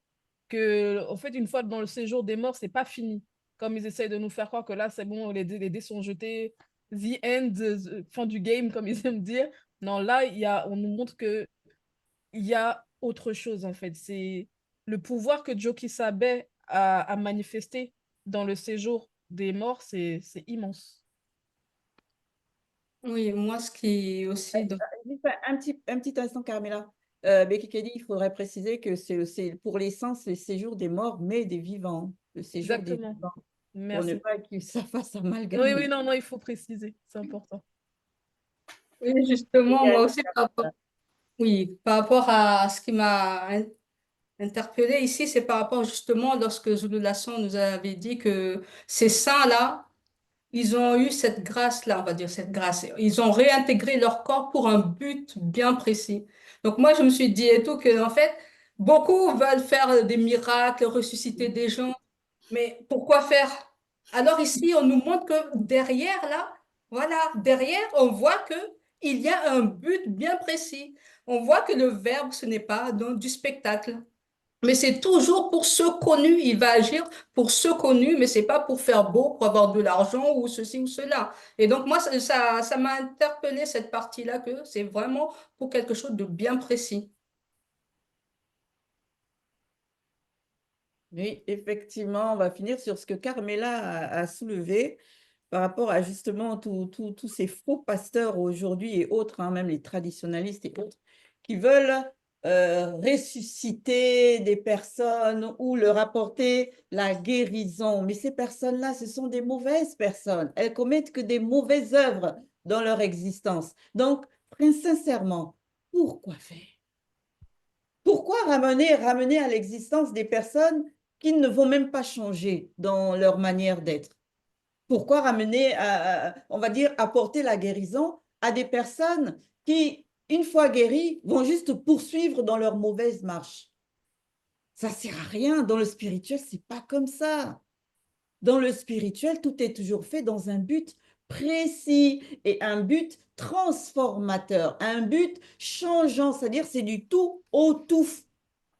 que, en fait, une fois dans le séjour des morts, c'est pas fini. Comme ils essayent de nous faire croire que là, c'est bon, les dés sont jetés, the end, fin du game, comme ils aiment dire. Non, là, on nous montre que il y a autre chose, en fait. C'est le pouvoir que Joki Sabe a manifesté dans le séjour des morts, c'est immense. Oui, moi, ce qui aussi... Juste un petit instant, Carmela. Becky Kelly, il faudrait préciser que c'est pour les saints, c'est le séjour des morts, mais des vivants. Le séjour des Exactement. vivants. Pour ne Merci. pas que ça fasse Oui, amalgame. oui, non, non, il faut préciser, c'est important. Oui, justement, moi aussi, oui, par rapport à ce qui m'a interpellée ici, c'est par rapport justement lorsque Zulu Lasson nous avait dit que ces saints-là, ils ont eu cette grâce-là, on va dire cette grâce. Ils ont réintégré leur corps pour un but bien précis. Donc moi, je me suis dit et tout que en fait, beaucoup veulent faire des miracles, ressusciter des gens, mais pourquoi faire? Alors ici, on nous montre que derrière là, voilà, derrière, on voit que il y a un but bien précis. On voit que le verbe, ce n'est pas donc du spectacle. Mais c'est toujours pour ceux connus, il va agir pour ceux connus, mais c'est pas pour faire beau, pour avoir de l'argent ou ceci ou cela. Et donc moi, ça m'a interpellé cette partie-là, que c'est vraiment pour quelque chose de bien précis. Oui, effectivement, on va finir sur ce que Carmela a soulevé par rapport à justement tous ces faux pasteurs aujourd'hui et autres, hein, même les traditionalistes et autres, qui veulent ressusciter des personnes ou leur apporter la guérison. Mais ces personnes-là, ce sont des mauvaises personnes. Elles commettent que des mauvaises œuvres dans leur existence. Donc, très sincèrement, pourquoi faire? Pourquoi ramener à l'existence des personnes qui ne vont même pas changer dans leur manière d'être? Pourquoi ramener, on va dire, apporter la guérison à des personnes qui, une fois guéries, vont juste poursuivre dans leur mauvaise marche? Ça ne sert à rien. Dans le spirituel, ce n'est pas comme ça. Dans le spirituel, tout est toujours fait dans un but précis et un but transformateur, un but changeant, c'est-à-dire c'est du tout au tout.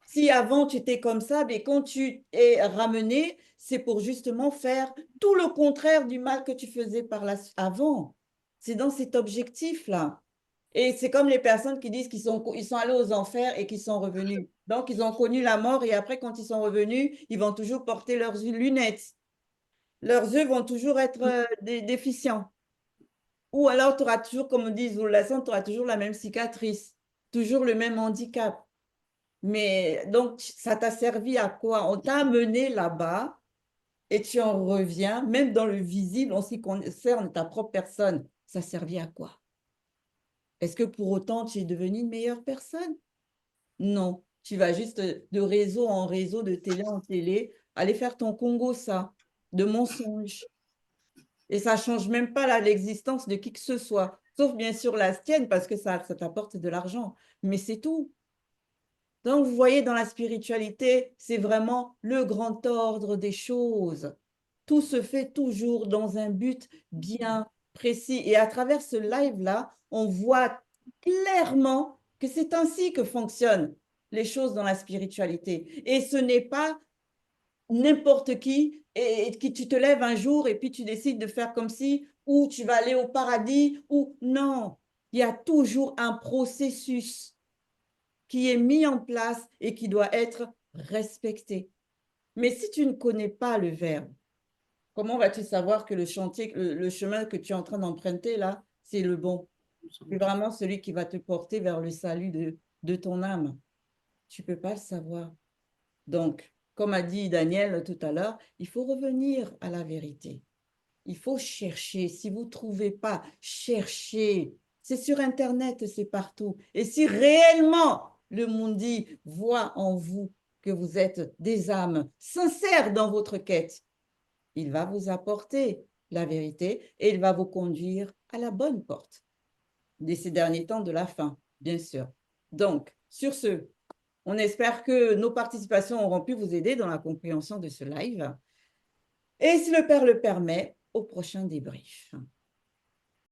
Si avant tu étais comme ça, mais quand tu es ramené, c'est pour justement faire tout le contraire du mal que tu faisais avant. C'est dans cet objectif-là. Et c'est comme les personnes qui disent ils sont allés aux enfers et qu'ils sont revenus. Donc, ils ont connu la mort et après, quand ils sont revenus, ils vont toujours porter leurs lunettes. Leurs yeux vont toujours être déficients. Ou alors, tu auras toujours, comme on dit, tu auras toujours la même cicatrice, toujours le même handicap. Mais donc, ça t'a servi à quoi? On t'a amené là-bas et tu en reviens, même dans le visible, en ce qui concerne ta propre personne. Ça servait à quoi? Est-ce que pour autant, tu es devenue une meilleure personne? Non. Tu vas juste de réseau en réseau, de télé en télé, aller faire ton Congo, ça, de mensonges. Et ça ne change même pas l'existence de qui que ce soit, sauf bien sûr la tienne, parce que ça t'apporte de l'argent. Mais c'est tout. Donc, vous voyez, dans la spiritualité, c'est vraiment le grand ordre des choses. Tout se fait toujours dans un but bien précis. Et à travers ce live-là, on voit clairement que c'est ainsi que fonctionnent les choses dans la spiritualité. Et ce n'est pas n'importe qui et qui tu te lèves un jour et puis tu décides de faire comme si, ou tu vas aller au paradis, ou non. Il y a toujours un processus qui est mis en place et qui doit être respecté. Mais si tu ne connais pas le verbe, comment vas-tu savoir que le chantier, le chemin que tu es en train d'emprunter là, c'est le bon? C'est vraiment celui qui va te porter vers le salut de ton âme. Tu ne peux pas le savoir. Donc, comme a dit Daniel tout à l'heure, il faut revenir à la vérité. Il faut chercher. Si vous ne trouvez pas, cherchez. C'est sur Internet, c'est partout. Et si réellement le Mundi voit en vous que vous êtes des âmes sincères dans votre quête, il va vous apporter la vérité et il va vous conduire à la bonne porte de ces derniers temps de la fin, bien sûr. Donc, sur ce, on espère que nos participations auront pu vous aider dans la compréhension de ce live. Et si le Père le permet, au prochain débrief.